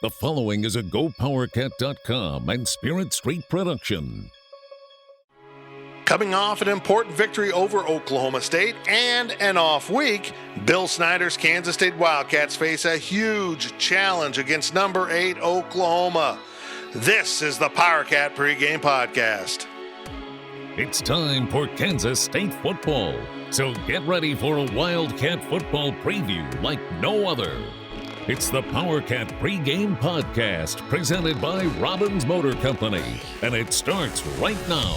The following is a GoPowercat.com and Spirit Street production. Coming off an important victory over Oklahoma State and an off week, Bill Snyder's Kansas State Wildcats face a huge challenge against number 8 Oklahoma. This is the Powercat Pregame Podcast. It's time for Kansas State football, so get ready for a Wildcat football preview like no other. It's the Powercat Pregame Podcast presented by Robbins Motor Company, and it starts right now.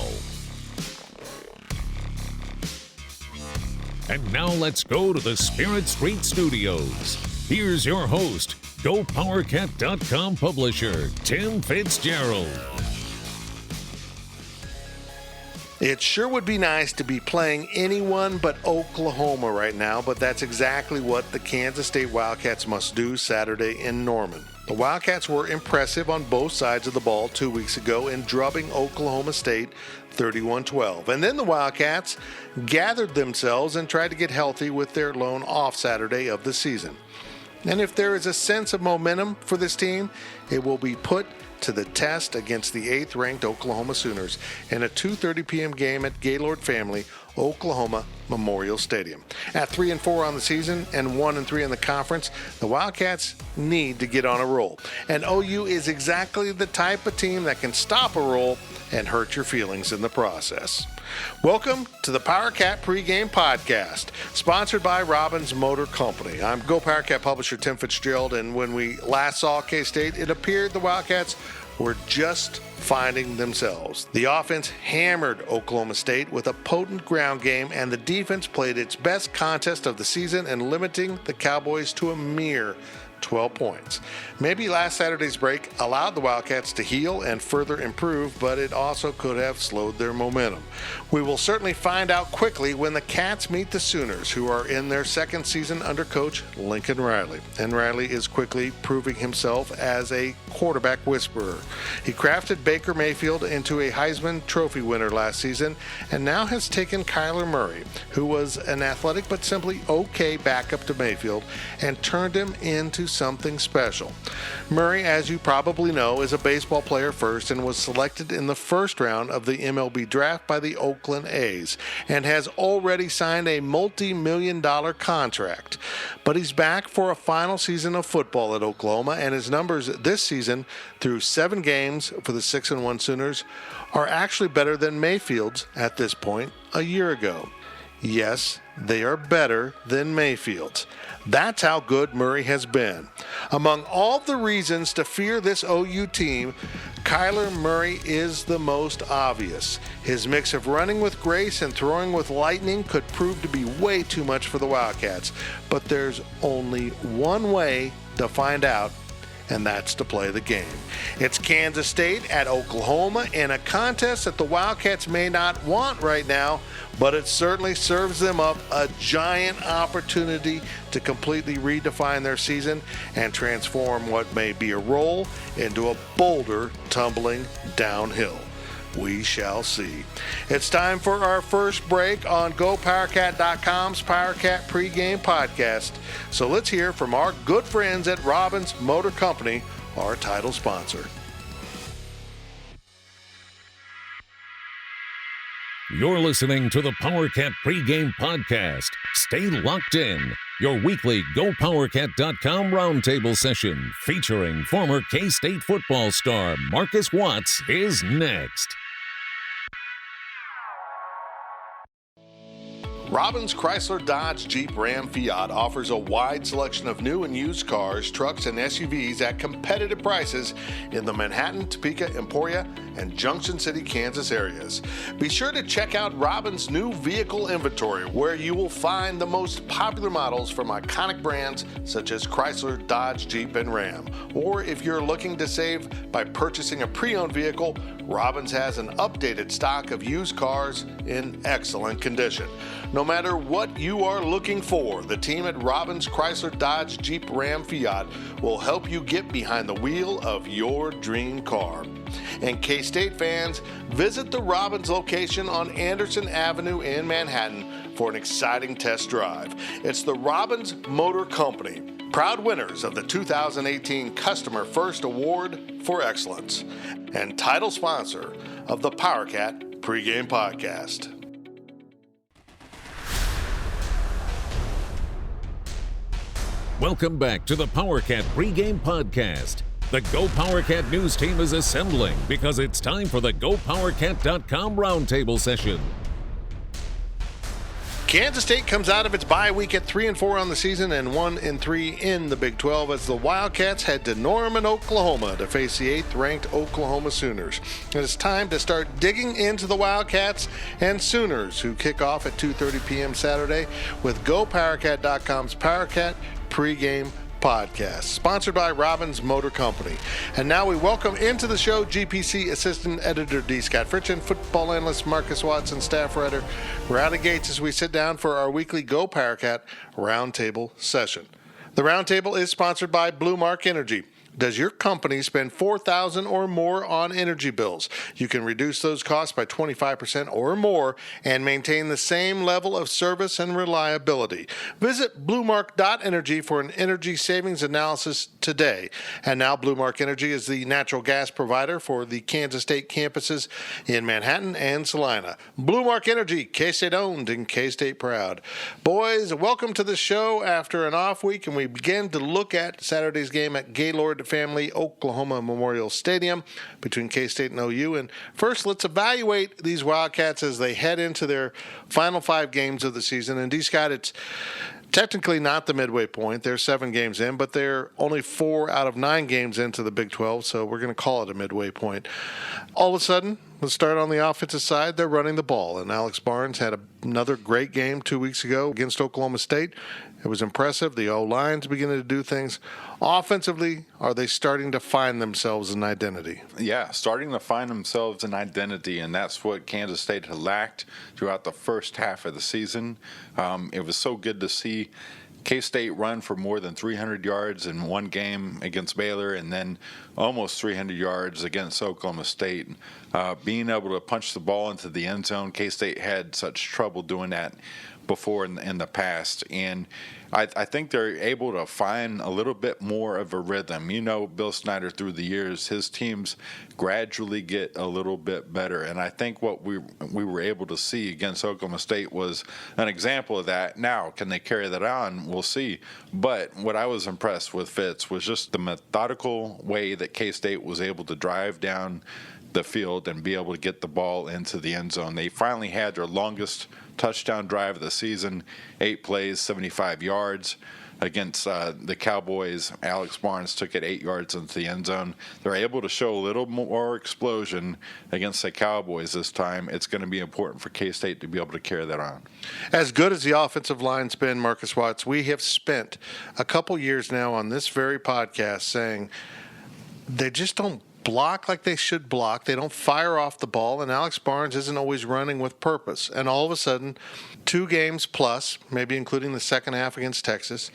And now let's go to the Spirit Street Studios. Here's your host, GoPowercat.com publisher, Tim Fitzgerald. It sure would be nice to be playing anyone but Oklahoma right now, but that's exactly what the Kansas State Wildcats must do Saturday in Norman. The Wildcats were impressive on both sides of the ball 2 weeks ago in drubbing Oklahoma State 31-12. And then the Wildcats gathered themselves and tried to get healthy with their lone off Saturday of the season. And if there is a sense of momentum for this team, it will be put to the test against the 8th-ranked Oklahoma Sooners in a 2:30 p.m. game at Gaylord Family-Oklahoma Memorial Stadium. At 3-4 on the season and 1-3 in the conference, the Wildcats need to get on a roll. And OU is exactly the type of team that can stop a roll and hurt your feelings in the process. Welcome to the Powercat Pregame Podcast, sponsored by Robbins Motor Company. I'm GoPowercat publisher Tim Fitzgerald, and when we last saw K-State, it appeared the Wildcats were just finding themselves. The offense hammered Oklahoma State with a potent ground game, and the defense played its best contest of the season in limiting the Cowboys to a mere 12 points. Maybe last Saturday's break allowed the Wildcats to heal and further improve, but it also could have slowed their momentum. We will certainly find out quickly when the Cats meet the Sooners, who are in their second season under coach Lincoln Riley. And Riley is quickly proving himself as a quarterback whisperer. He crafted Baker Mayfield into a Heisman Trophy winner last season and now has taken Kyler Murray, who was an athletic but simply okay backup to Mayfield, and turned him into something special. Murray, as you probably know, is a baseball player first and was selected in the first round of the MLB draft by the Oakland A's and has already signed a multi-million-dollar contract. But he's back for a final season of football at Oklahoma, and his numbers this season through 7 games for the 6-1 Sooners are actually better than Mayfield's at this point a year ago. Yes, they are better than Mayfield's. That's how good Murray has been. Among all the reasons to fear this OU team, Kyler Murray is the most obvious. His mix of running with grace and throwing with lightning could prove to be way too much for the Wildcats. But there's only one way to find out, and that's to play the game. It's Kansas State at Oklahoma in a contest that the Wildcats may not want right now, but it certainly serves them up a giant opportunity to completely redefine their season and transform what may be a roll into a boulder tumbling downhill. We shall see. It's time for our first break on GoPowercat.com's Powercat Pregame Podcast. So let's hear from our good friends at Robbins Motor Company, our title sponsor. You're listening to the Powercat Pregame Podcast. Stay locked in. Your weekly GoPowercat.com roundtable session featuring former K-State football star Marcus Watts is next. Robbins Chrysler Dodge Jeep Ram Fiat offers a wide selection of new and used cars, trucks, and SUVs at competitive prices in the Manhattan, Topeka, Emporia, and Junction City, Kansas areas. Be sure to check out Robbins' new vehicle inventory, where you will find the most popular models from iconic brands such as Chrysler, Dodge, Jeep, and Ram. Or if you're looking to save by purchasing a pre-owned vehicle, Robbins has an updated stock of used cars in excellent condition. No matter what you are looking for, the team at Robbins Chrysler Dodge Jeep Ram Fiat will help you get behind the wheel of your dream car. And K-State fans, visit the Robbins location on Anderson Avenue in Manhattan for an exciting test drive. It's the Robbins Motor Company, proud winners of the 2018 Customer First Award for Excellence, and title sponsor of the Powercat Pregame Podcast. Welcome back to the Powercat Pregame Podcast. The Go Powercat news team is assembling because it's time for the GoPowercat.com roundtable session. Kansas State comes out of its bye week at 3-4 on the season and 1-3 in the Big 12 as the Wildcats head to Norman, Oklahoma to face the 8th-ranked Oklahoma Sooners. It's time to start digging into the Wildcats and Sooners, who kick off at 2:30 p.m. Saturday with GoPowercat.com's Powercat Pregame Podcast, sponsored by Robbins Motor Company. And now we welcome into the show GPC Assistant Editor D. Scott Fritchen, football analyst Marcus Watson, staff writer Riley Gates, as we sit down for our weekly Go Powercat Roundtable session. The Roundtable is sponsored by Blue Mark Energy. Does your company spend $4,000 or more on energy bills? You can reduce those costs by 25% or more and maintain the same level of service and reliability. Visit bluemark.energy for an energy savings analysis today. And now Blue Mark Energy is the natural gas provider for the Kansas State campuses in Manhattan and Salina. Blue Mark Energy, K-State owned and K-State proud. Boys, welcome to the show after an off week, and we begin to look at Saturday's game at Gaylord Family-Oklahoma Memorial Stadium between K-State and OU. And first, let's evaluate these Wildcats as they head into their final 5 games of the season. And D-Scott, it's technically not the midway point. They're 7 games in, but they're only 4 out of 9 games into the Big 12, so we're going to call it a midway point. All of a sudden, let's start on the offensive side. They're running the ball, and Alex Barnes had another great game 2 weeks ago against Oklahoma State. It was impressive. The O-line's beginning to do things. Offensively, are they starting to find themselves an identity? Yeah, starting to find themselves an identity, and that's what Kansas State had lacked throughout the first half of the season. It was so good to see K-State run for more than 300 yards in one game against Baylor, and then almost 300 yards against Oklahoma State. Being able to punch the ball into the end zone, K-State had such trouble doing that before in the past, and I think they're able to find a little bit more of a rhythm. You know, Bill Snyder, through the years, his teams gradually get a little bit better, and I think what we were able to see against Oklahoma State was an example of that. Now, can they carry that on? We'll see. But what I was impressed with, Fitz, was just the methodical way that K-State was able to drive down the field and be able to get the ball into the end zone. They finally had their longest touchdown drive of the season, 8 plays, 75 yards against the Cowboys. Alex Barnes took it 8 yards into the end zone. They're able to show a little more explosion against the Cowboys this time. It's going to be important for K-State to be able to carry that on. As good as the offensive line's been, Marcus Watts, we have spent a couple years now on this very podcast saying they just don't block like they should block. They don't fire off the ball, and Alex Barnes isn't always running with purpose. And all of a sudden, 2 games plus, maybe including the second half against Texas,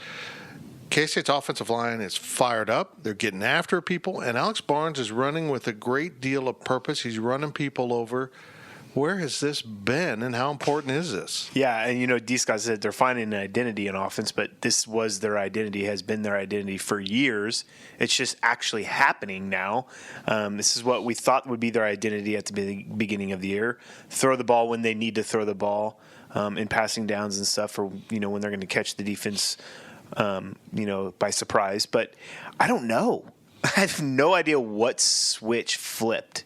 K-State's offensive line is fired up. They're getting after people, and Alex Barnes is running with a great deal of purpose. He's running people over. Where has this been, and how important is this? Yeah, and you know, D. Scott said they're finding an identity in offense, but this was their identity, has been their identity for years. It's just actually happening now. This is what we thought would be their identity at the beginning of the year. Throw the ball when they need to throw the ball in passing downs and stuff, or, you know, when they're going to catch the defense, you know, by surprise. But I don't know. I have no idea what switch flipped.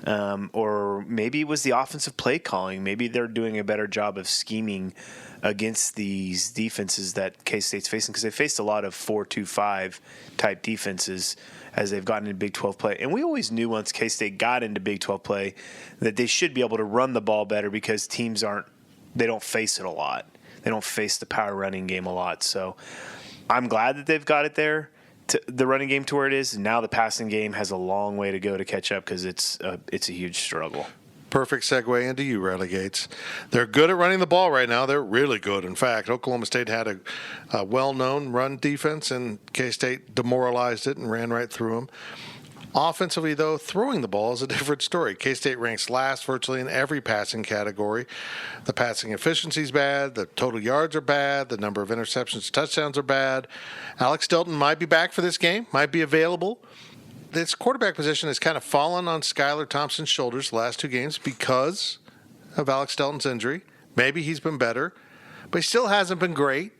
Or maybe it was the offensive play calling. Maybe they're doing a better job of scheming against these defenses that K-State's facing, because they faced a lot of 4-2-5 type defenses as they've gotten into Big 12 play. And we always knew once K-State got into Big 12 play that they should be able to run the ball better because teams don't face it a lot. They don't face the power running game a lot. So I'm glad that they've got it there, the running game to where it is. Now the passing game has a long way to go to catch up because it's a huge struggle. Perfect segue into you, Riley Gates. They're good at running the ball right now. They're really good. In fact, Oklahoma State had a well-known run defense, and K-State demoralized it and ran right through them. Offensively, though, throwing the ball is a different story. K-State ranks last virtually in every passing category. The passing efficiency is bad. The total yards are bad. The number of interceptions, touchdowns are bad. Alex Delton might be back for this game, might be available. This quarterback position has kind of fallen on Skylar Thompson's shoulders the last 2 games because of Alex Delton's injury. Maybe he's been better, but he still hasn't been great.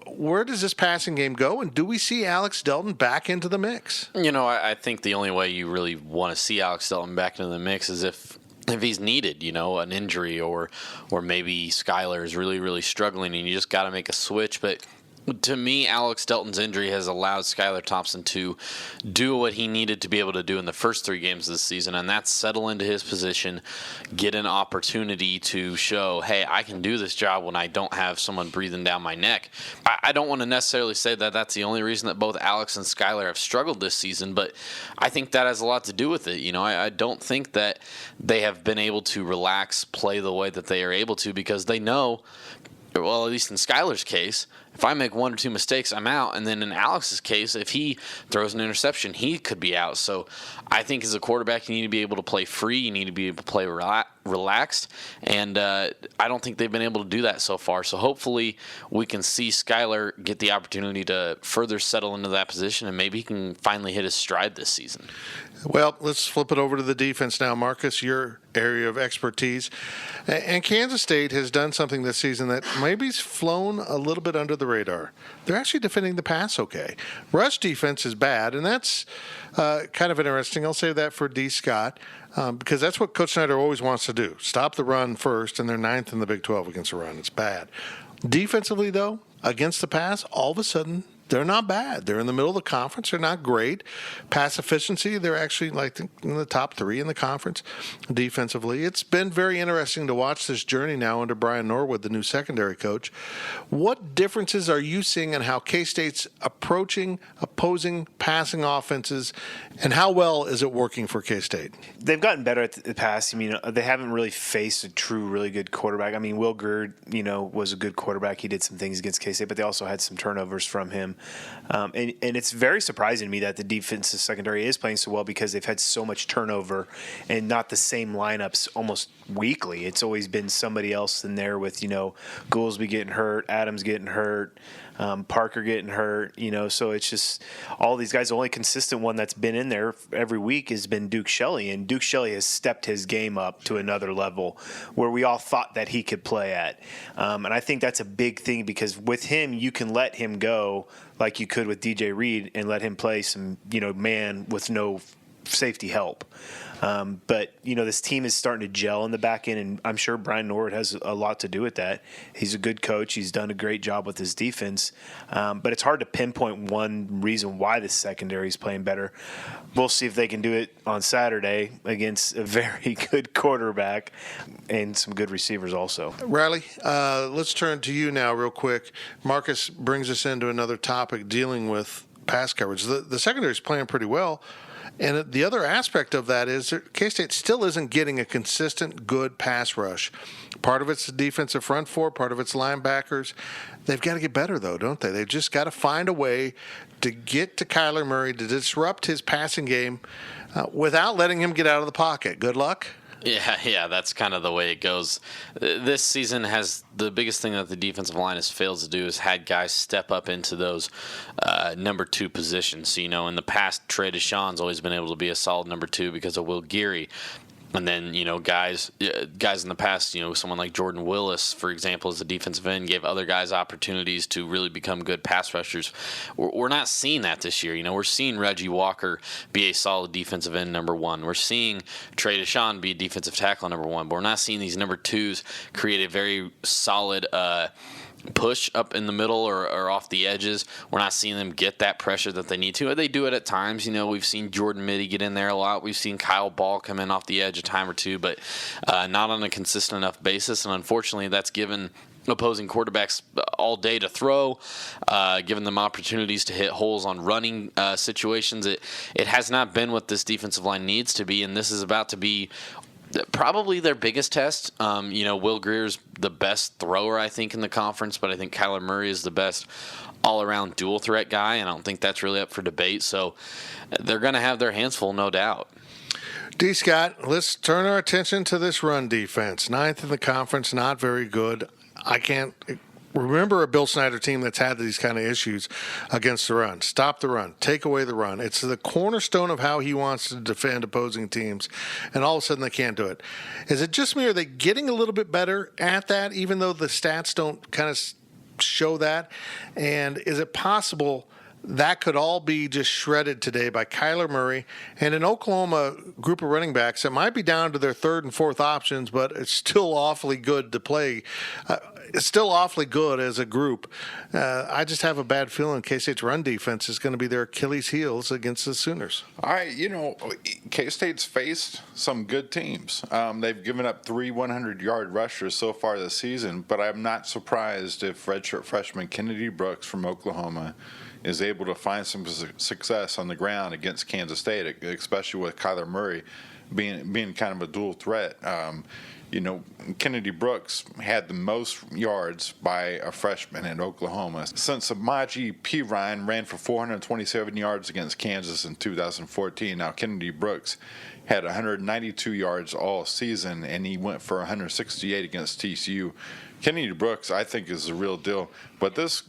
Where does this passing game go, and do we see Alex Delton back into the mix? I think the only way you really want to see Alex Delton back into the mix is if he's needed, an injury or maybe Skylar is really, really struggling and you just got to make a switch. But to me, Alex Delton's injury has allowed Skylar Thompson to do what he needed to be able to do in the first 3 games of the season, and that's settle into his position, get an opportunity to show, hey, I can do this job when I don't have someone breathing down my neck. I don't want to necessarily say that that's the only reason that both Alex and Skylar have struggled this season, but I think that has a lot to do with it. I don't think that they have been able to relax, play the way that they are able to, because they know, well, at least in Skylar's case, if I make 1 or 2 mistakes, I'm out. And then in Alex's case, if he throws an interception, he could be out. So I think as a quarterback, you need to be able to play free. You need to be able to play relaxed. And I don't think they've been able to do that so far. So hopefully we can see Skylar get the opportunity to further settle into that position, and maybe he can finally hit his stride this season. Well, let's flip it over to the defense now. Marcus, your area of expertise. And Kansas State has done something this season that maybe's flown a little bit under the radar. They're actually defending the pass okay. Rush defense is bad, and that's kind of interesting. I'll save that for D. Scott because that's what Coach Snyder always wants to do. Stop the run first, and they're 9th in the Big 12 against the run. It's bad. Defensively, though, against the pass, all of a sudden, they're not bad. They're in the middle of the conference. They're not great. Pass efficiency, they're actually like in the top 3 in the conference defensively. It's been very interesting to watch this journey now under Brian Norwood, the new secondary coach. What differences are you seeing in how K-State's approaching opposing passing offenses, and how well is it working for K-State? They've gotten better at the pass. They haven't really faced a true, really good quarterback. Will Gerd, was a good quarterback. He did some things against K-State, but they also had some turnovers from him. And it's very surprising to me that the defensive secondary is playing so well because they've had so much turnover and not the same lineups almost weekly. It's always been somebody else in there with, Goolsby getting hurt, Adams getting hurt, Parker getting hurt, so it's just all these guys. The only consistent one that's been in there every week has been Duke Shelley, and Duke Shelley has stepped his game up to another level where we all thought that he could play at. And I think that's a big thing because with him, you can let him go like you could with DJ Reed and let him play some, man with no safety help. But this team is starting to gel in the back end, and I'm sure Brian Norwood has a lot to do with that. He's a good coach. He's done a great job with his defense. But it's hard to pinpoint one reason why the secondary is playing better. We'll see if they can do it on Saturday against a very good quarterback and some good receivers also. Riley, let's turn to you now real quick. Marcus brings us into another topic dealing with pass coverage. The secondary is playing pretty well. And the other aspect of that is that K-State still isn't getting a consistent, good pass rush. Part of it's the defensive front four, part of it's linebackers. They've got to get better, though, don't they? They've just got to find a way to get to Kyler Murray, to disrupt his passing game without letting him get out of the pocket. Good luck. Yeah, that's kind of the way it goes. This season has the biggest thing that the defensive line has failed to do is had guys step up into those number 2 positions. In the past, Trey Deshawn's always been able to be a solid number 2 because of Will Geary. And then, guys in the past, someone like Jordan Willis, for example, as a defensive end, gave other guys opportunities to really become good pass rushers. We're not seeing that this year. We're seeing Reggie Walker be a solid defensive end number 1. We're seeing Trey Deshawn be a defensive tackle number 1. But we're not seeing these number 2s create a very solid push up in the middle or off the edges. We're not seeing them get that pressure that they need to. They do it at times. We've seen Jordan Mitty get in there a lot. We've seen Kyle Ball come in off the edge a time or two, but not on a consistent enough basis. And unfortunately, that's given opposing quarterbacks all day to throw, giving them opportunities to hit holes on running situations. It has not been what this defensive line needs to be, and this is about to be Probably their biggest test. Will Greer's the best thrower, I think, in the conference, but I think Kyler Murray is the best all-around dual threat guy, and I don't think that's really up for debate. So they're going to have their hands full, no doubt. D. Scott, let's turn our attention to this run defense. 9th in the conference, not very good. I can't remember a Bill Snyder team that's had these kind of issues against the run. Stop the run. Take away the run. It's the cornerstone of how he wants to defend opposing teams, and all of a sudden they can't do it. Is it just me, or are they getting a little bit better at that, even though the stats don't kind of show that? And is it possible that could all be just shredded today by Kyler Murray and an Oklahoma group of running backs that might be down to their third and fourth options, but it's still awfully good to play. It's still awfully good as a group. I just have a bad feeling K-State's run defense is going to be their Achilles heels against the Sooners. K-State's faced some good teams. They've given up 3 100-yard rushers so far this season, but I'm not surprised if redshirt freshman Kennedy Brooks from Oklahoma is able to find some success on the ground against Kansas State, especially with Kyler Murray being kind of a dual threat. Kennedy Brooks had the most yards by a freshman in Oklahoma since Samaje Perine ran for 427 yards against Kansas in 2014. Now, Kennedy Brooks had 192 yards all season, and he went for 168 against TCU. Kennedy Brooks, I think, is the real deal. But this,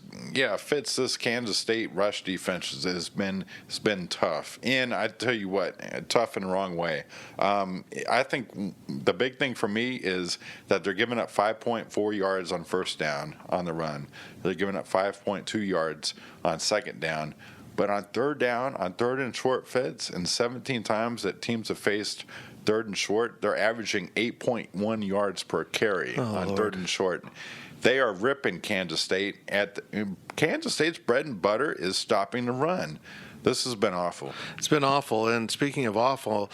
fits this Kansas State rush defense. It's been tough. And I tell you what, tough in the wrong way. I think the big thing for me is that they're giving up 5.4 yards on first down on the run. They're giving up 5.2 yards on second down. But on third down, on third and short fits, and 17 times that teams have faced third and short, they're averaging 8.1 yards per carry on third and short. They are ripping Kansas State. Kansas State's bread and butter is stopping the run. This has been awful. It's been awful. And speaking of awful,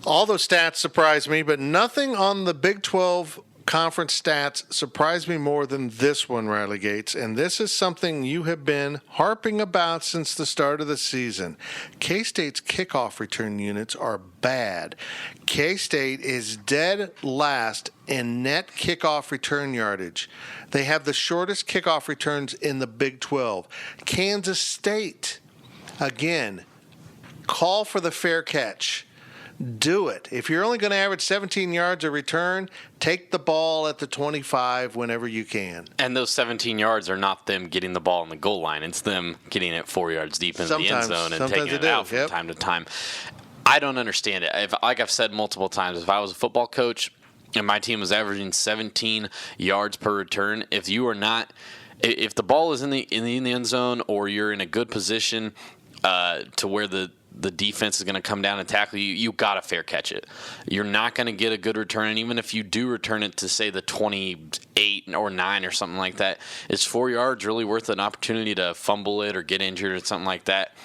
all those stats surprise me, but nothing on the Big 12 conference stats surprised me more than this one, Riley Gates, and this is something you have been harping about since the start of the season. K-State's kickoff return units are bad. K-State is dead last in net kickoff return yardage. They have the shortest kickoff returns in the Big 12. Kansas State, again, call for the fair catch. Do it. If you're only going to average 17 yards a return, take the ball at the 25 whenever you can. And those 17 yards are not them getting the ball on the goal line. It's them getting it 4 yards deep into the end zone and taking it out from time to time. I don't understand it. Like I've said multiple times, if I was a football coach and my team was averaging 17 yards per return, if the ball is in the end zone or you're in a good position to where the defense is going to come down and tackle you, you got to fair catch it. You're not going to get a good return, and even if you do return it to, say, the 28 or 9 or something like that, it's 4 yards really worth an opportunity to fumble it or get injured or something like that.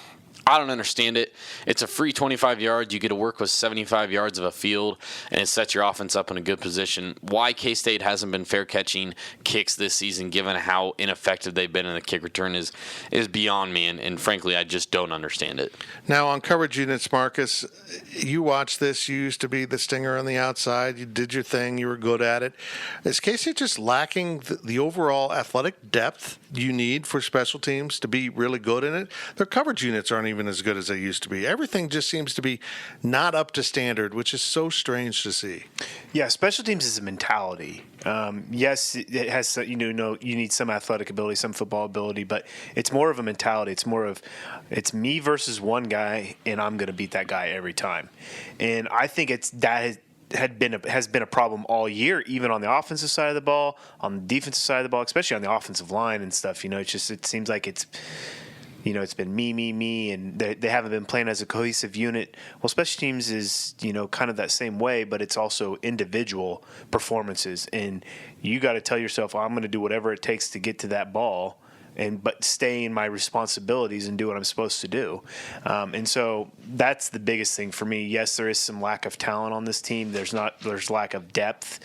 I don't understand it. It's a free 25 yards. You get to work with 75 yards of a field, and it sets your offense up in a good position. Why K-State hasn't been fair catching kicks this season, given how ineffective they've been in the kick return, is beyond me, and frankly, I just don't understand it. Now, on coverage units, Marcus, you watched this. You used to be the stinger on the outside. You did your thing. You were good at it. Is K-State just lacking the overall athletic depth you need for special teams to be really good in it? Their coverage units aren't even as good as they used to be. Everything just seems to be not up to standard, which is so strange to see. Yeah, special teams is a mentality. Yes, it has, you need some athletic ability, some football ability, but it's more of a mentality. It's more of, it's me versus one guy, and I'm going to beat that guy every time. And I think has been a problem all year, even on the offensive side of the ball, on the defensive side of the ball, especially on the offensive line and stuff. It seems like it's been me, and they haven't been playing as a cohesive unit. Well, special teams is, kind of that same way, but it's also individual performances. And you got to tell yourself, I'm going to do whatever it takes to get to that ball, but stay in my responsibilities and do what I'm supposed to do. And so that's the biggest thing for me. Yes, there is some lack of talent on this team. There's lack of depth.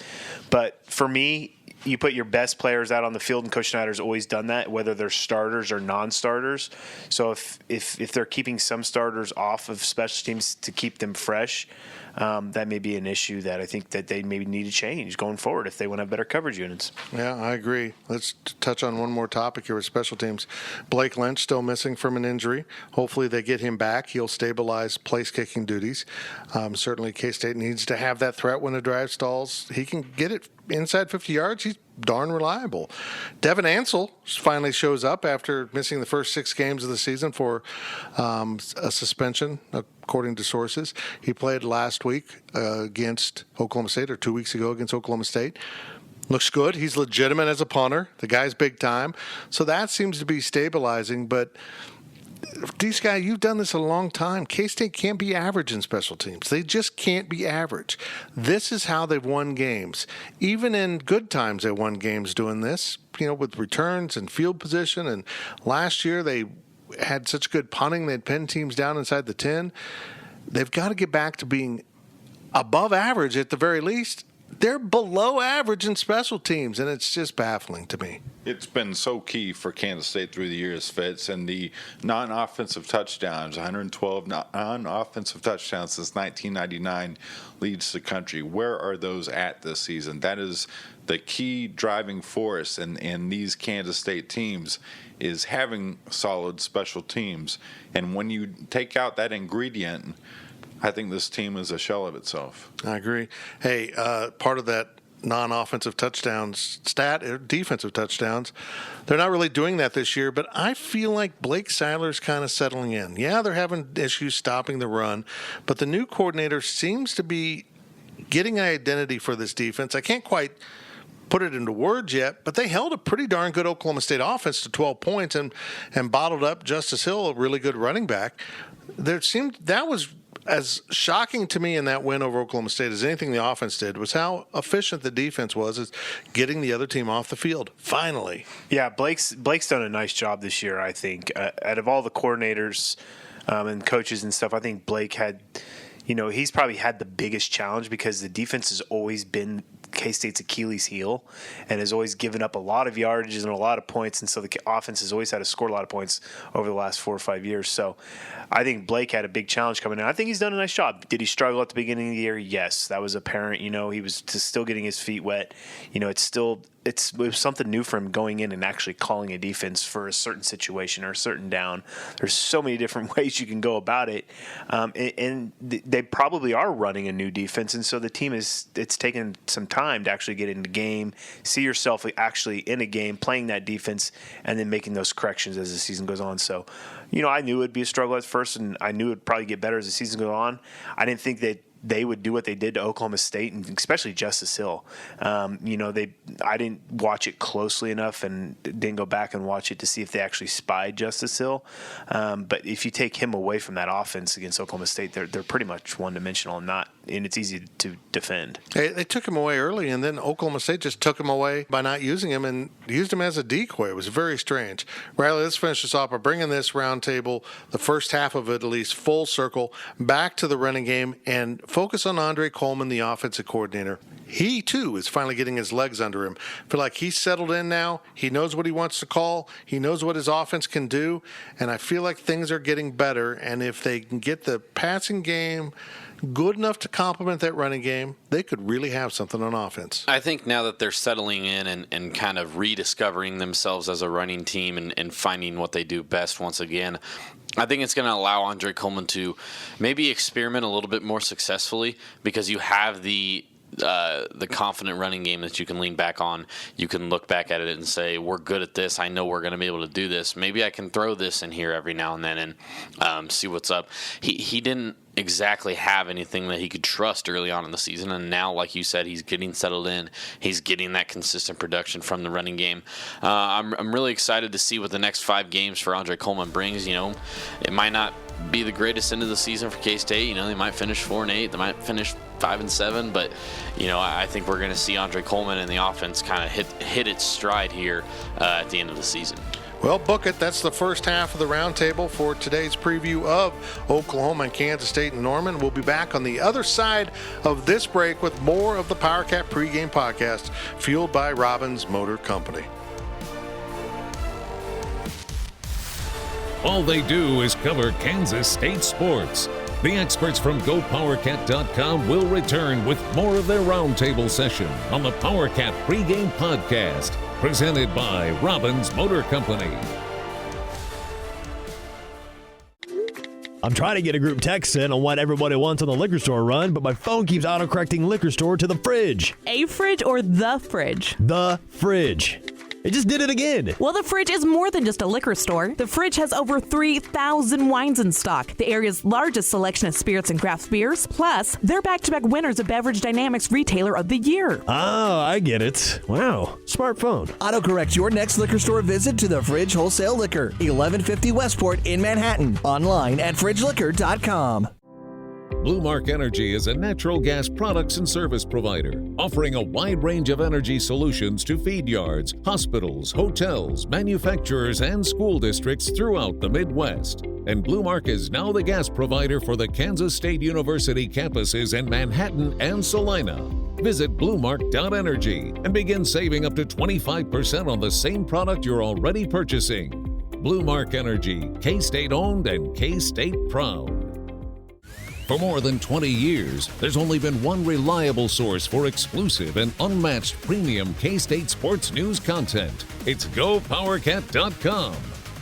But for me, you put your best players out on the field, and Coach Snyder's always done that, whether they're starters or non-starters. So if they're keeping some starters off of special teams to keep them fresh, that may be an issue that I think that they maybe need to change going forward if they want to have better coverage units. Yeah, I agree. Let's touch on one more topic here with special teams. Blake Lynch still missing from an injury. Hopefully they get him back. He'll stabilize place-kicking duties. Certainly K-State needs to have that threat when the drive stalls. He can get it inside 50 yards. He's darn reliable. Devin Ansell finally shows up after missing the first 6 games of the season for a suspension, according to sources. He played last week against Oklahoma State, or 2 weeks ago against Oklahoma State. Looks good. He's legitimate as a punter. The guy's big time. So that seems to be stabilizing, but D-Sky, you've done this a long time. K-State can't be average in special teams. They just can't be average. This is how they've won games. Even in good times, they won games doing this, with returns and field position. And last year, they had such good punting. They'd pin teams down inside the 10. They've got to get back to being above average at the very least. They're below average in special teams, and it's just baffling to me. It's been so key for Kansas State through the years, Fitz, and the non-offensive touchdowns, 112 non-offensive touchdowns since 1999 leads the country. Where are those at this season? That is the key driving force in these Kansas State teams, is having solid special teams. And when you take out that ingredient, I think this team is a shell of itself. I agree. Hey, part of that non-offensive touchdowns stat, defensive touchdowns, they're not really doing that this year, but I feel like Blake Seiler's kind of settling in. Yeah, they're having issues stopping the run, but the new coordinator seems to be getting an identity for this defense. I can't quite put it into words yet, but they held a pretty darn good Oklahoma State offense to 12 points and bottled up Justice Hill, a really good running back. That was as shocking to me in that win over Oklahoma State as anything the offense did was how efficient the defense was at getting the other team off the field. Finally. Yeah, Blake's done a nice job this year, I think. Out of all the coordinators and coaches and stuff, I think Blake had, he's probably had the biggest challenge because the defense has always been K-State's Achilles heel and has always given up a lot of yardages and a lot of points, and so the offense has always had to score a lot of points over the last 4 or 5 years. So I think Blake had a big challenge coming in. I think he's done a nice job. Did he struggle at the beginning of the year? Yes, that was apparent. He was still getting his feet wet. It was something new for him going in and actually calling a defense for a certain situation or a certain down. There's so many different ways you can go about it, and they probably are running a new defense, and so the team it's taken some time to actually get into game, see yourself actually in a game, playing that defense, and then making those corrections as the season goes on. So, I knew it would be a struggle at first, and I knew it would probably get better as the season goes on. I didn't think that they would do what they did to Oklahoma State, and especially Justice Hill. I didn't watch it closely enough and didn't go back and watch it to see if they actually spied Justice Hill. But if you take him away from that offense against Oklahoma State, they're pretty much one-dimensional and it's easy to defend. They took him away early, and then Oklahoma State just took him away by not using him and used him as a decoy. It was very strange. Riley, let's finish this off by bringing this round table, the first half of it at least, full circle, back to the running game, and focus on Andre Coleman, the offensive coordinator. He, too, is finally getting his legs under him. I feel like he's settled in now. He knows what he wants to call. He knows what his offense can do. And I feel like things are getting better. And if they can get the passing game good enough to complement that running game, they could really have something on offense. I think now that they're settling in and kind of rediscovering themselves as a running team and finding what they do best once again, I think it's going to allow Andre Coleman to maybe experiment a little bit more successfully because you have the confident running game that you can lean back on. You can look back at it and say, we're good at this. I know we're going to be able to do this. Maybe I can throw this in here every now and then and see what's up. He didn't exactly have anything that he could trust early on in the season, and now, like you said, he's getting settled in. He's getting that consistent production from the running game. I'm really excited to see what the next 5 games for Andre Coleman brings. It might not be the greatest end of the season for K-State. They might finish 4-8. They might finish 5-7, but I think we're going to see Andre Coleman and the offense kind of hit its stride here at the end of the season. Well, book it. That's the first half of the roundtable for today's preview of Oklahoma and Kansas State and Norman. We'll be back on the other side of this break with more of the Powercat pregame podcast, fueled by Robbins Motor Company. All they do is cover Kansas State sports. The experts from GoPowercat.com will return with more of their roundtable session on the Powercat pregame podcast, presented by Robbins Motor Company. I'm trying to get a group text in on what everybody wants on the liquor store run, but my phone keeps autocorrecting liquor store to the fridge. A fridge or the fridge? The fridge. It just did it again. Well, the fridge is more than just a liquor store. The fridge has over 3,000 wines in stock, the area's largest selection of spirits and craft beers. Plus, they're back-to-back winners of Beverage Dynamics Retailer of the Year. Oh, I get it. Wow, smartphone. Autocorrect your next liquor store visit to the Fridge Wholesale Liquor, 1150 Westport in Manhattan. Online at fridgeliquor.com. Blue Mark Energy is a natural gas products and service provider, offering a wide range of energy solutions to feed yards, hospitals, hotels, manufacturers, and school districts throughout the Midwest. And Blue Mark is now the gas provider for the Kansas State University campuses in Manhattan and Salina. Visit bluemark.energy and begin saving up to 25% on the same product you're already purchasing. Blue Mark Energy, K-State owned and K-State proud. For more than 20 years, there's only been one reliable source for exclusive and unmatched premium K-State sports news content. It's GoPowercat.com.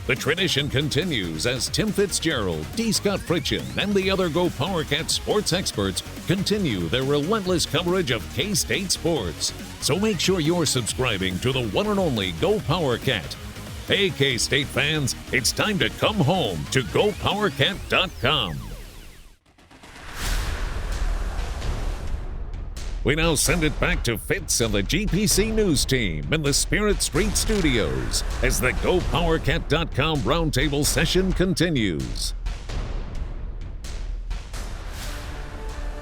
The tradition continues as Tim Fitzgerald, D. Scott Fritchen, and the other GoPowercat sports experts continue their relentless coverage of K-State sports. So make sure you're subscribing to the one and only GoPowercat. Hey, K-State fans, it's time to come home to GoPowercat.com. We now send it back to Fitz and the GPC News team in the Spirit Street Studios as the GoPowercat.com roundtable session continues.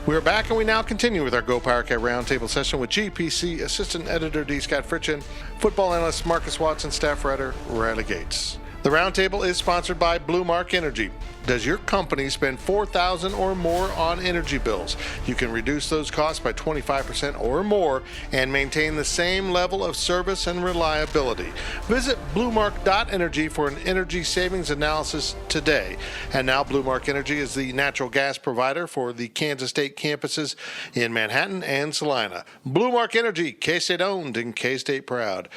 We're back, and we now continue with our Go Powercat roundtable session with GPC Assistant Editor D. Scott Fritchen, Football Analyst Marcus Watson, Staff Writer Riley Gates. The roundtable is sponsored by Blue Mark Energy. Does your company spend $4,000 or more on energy bills? You can reduce those costs by 25% or more and maintain the same level of service and reliability. Visit bluemark.energy for an energy savings analysis today. And now Blue Mark Energy is the natural gas provider for the Kansas State campuses in Manhattan and Salina. Blue Mark Energy, K-State owned and K-State proud.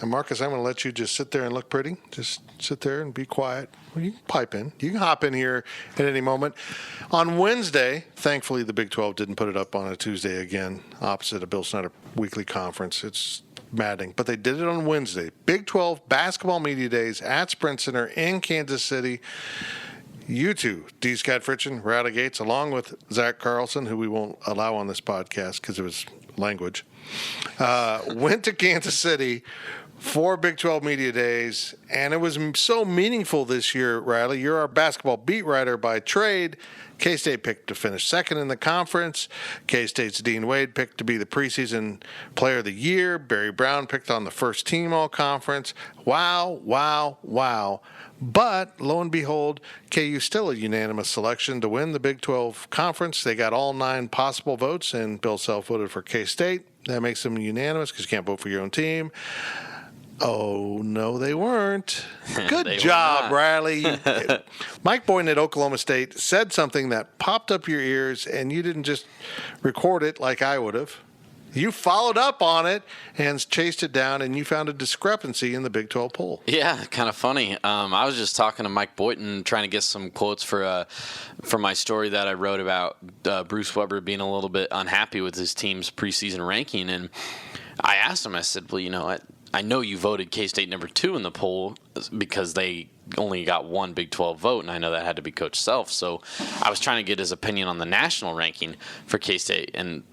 And Marcus, I'm going to let you just sit there and look pretty. Just sit there and be quiet. Well, you can pipe in. You can hop in here at any moment. On Wednesday, thankfully the Big 12 didn't put it up on a Tuesday again, opposite of Bill Snyder weekly conference. It's maddening. But they did it on Wednesday. Big 12 basketball media days at Sprint Center in Kansas City. You two, D. Scott Fritchen, Riley Gates, along with Zach Carlson, who we won't allow on this podcast because of his language, went to Kansas City for Big 12 Media Days, and it was so meaningful this year, Riley. You're our basketball beat writer by trade. K-State picked to finish second in the conference. K-State's Dean Wade picked to be the preseason player of the year. Barry Brown picked on the first team all-conference. Wow, wow, wow. But, lo and behold, KU still a unanimous selection to win the Big 12 conference. They got all 9 possible votes, and Bill Self voted for K-State. That makes them unanimous because you can't vote for your own team. Oh, no, they weren't. Good job, Riley. Mike Boynton at Oklahoma State said something that popped up your ears, and you didn't just record it like I would have. You followed up on it and chased it down, and you found a discrepancy in the Big 12 poll. Yeah, kind of funny. I was just talking to Mike Boynton, trying to get some quotes for my story that I wrote about Bruce Weber being a little bit unhappy with his team's preseason ranking. And I asked him, I said, well, you know, I know you voted K-State number 2 in the poll because they only got one Big 12 vote, and I know that had to be Coach Self. So I was trying to get his opinion on the national ranking for K-State, and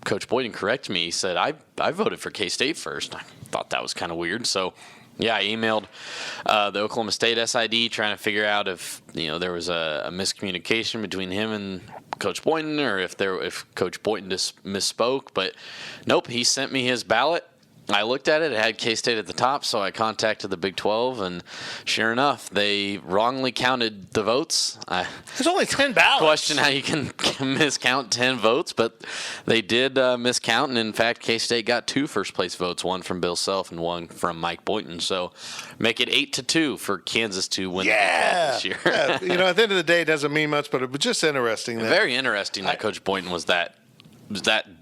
Coach Boynton corrected me. He said, I voted for K-State first. I thought that was kind of weird. So, yeah, I emailed the Oklahoma State SID trying to figure out if there was a miscommunication between him and Coach Boynton, or if Coach Boynton just misspoke. But nope, he sent me his ballot. I looked at it. It had K-State at the top, so I contacted the Big 12, and sure enough, they wrongly counted the votes. There's only 10 ballots. Question how you can miscount 10 votes, but they did miscount, and in fact, K-State got 2 first-place votes, one from Bill Self and one from Mike Boynton. So make it 8-2 for Kansas to win the Big 12 this year. At the end of the day, it doesn't mean much, but it was just interesting. Very interesting that Coach Boynton was that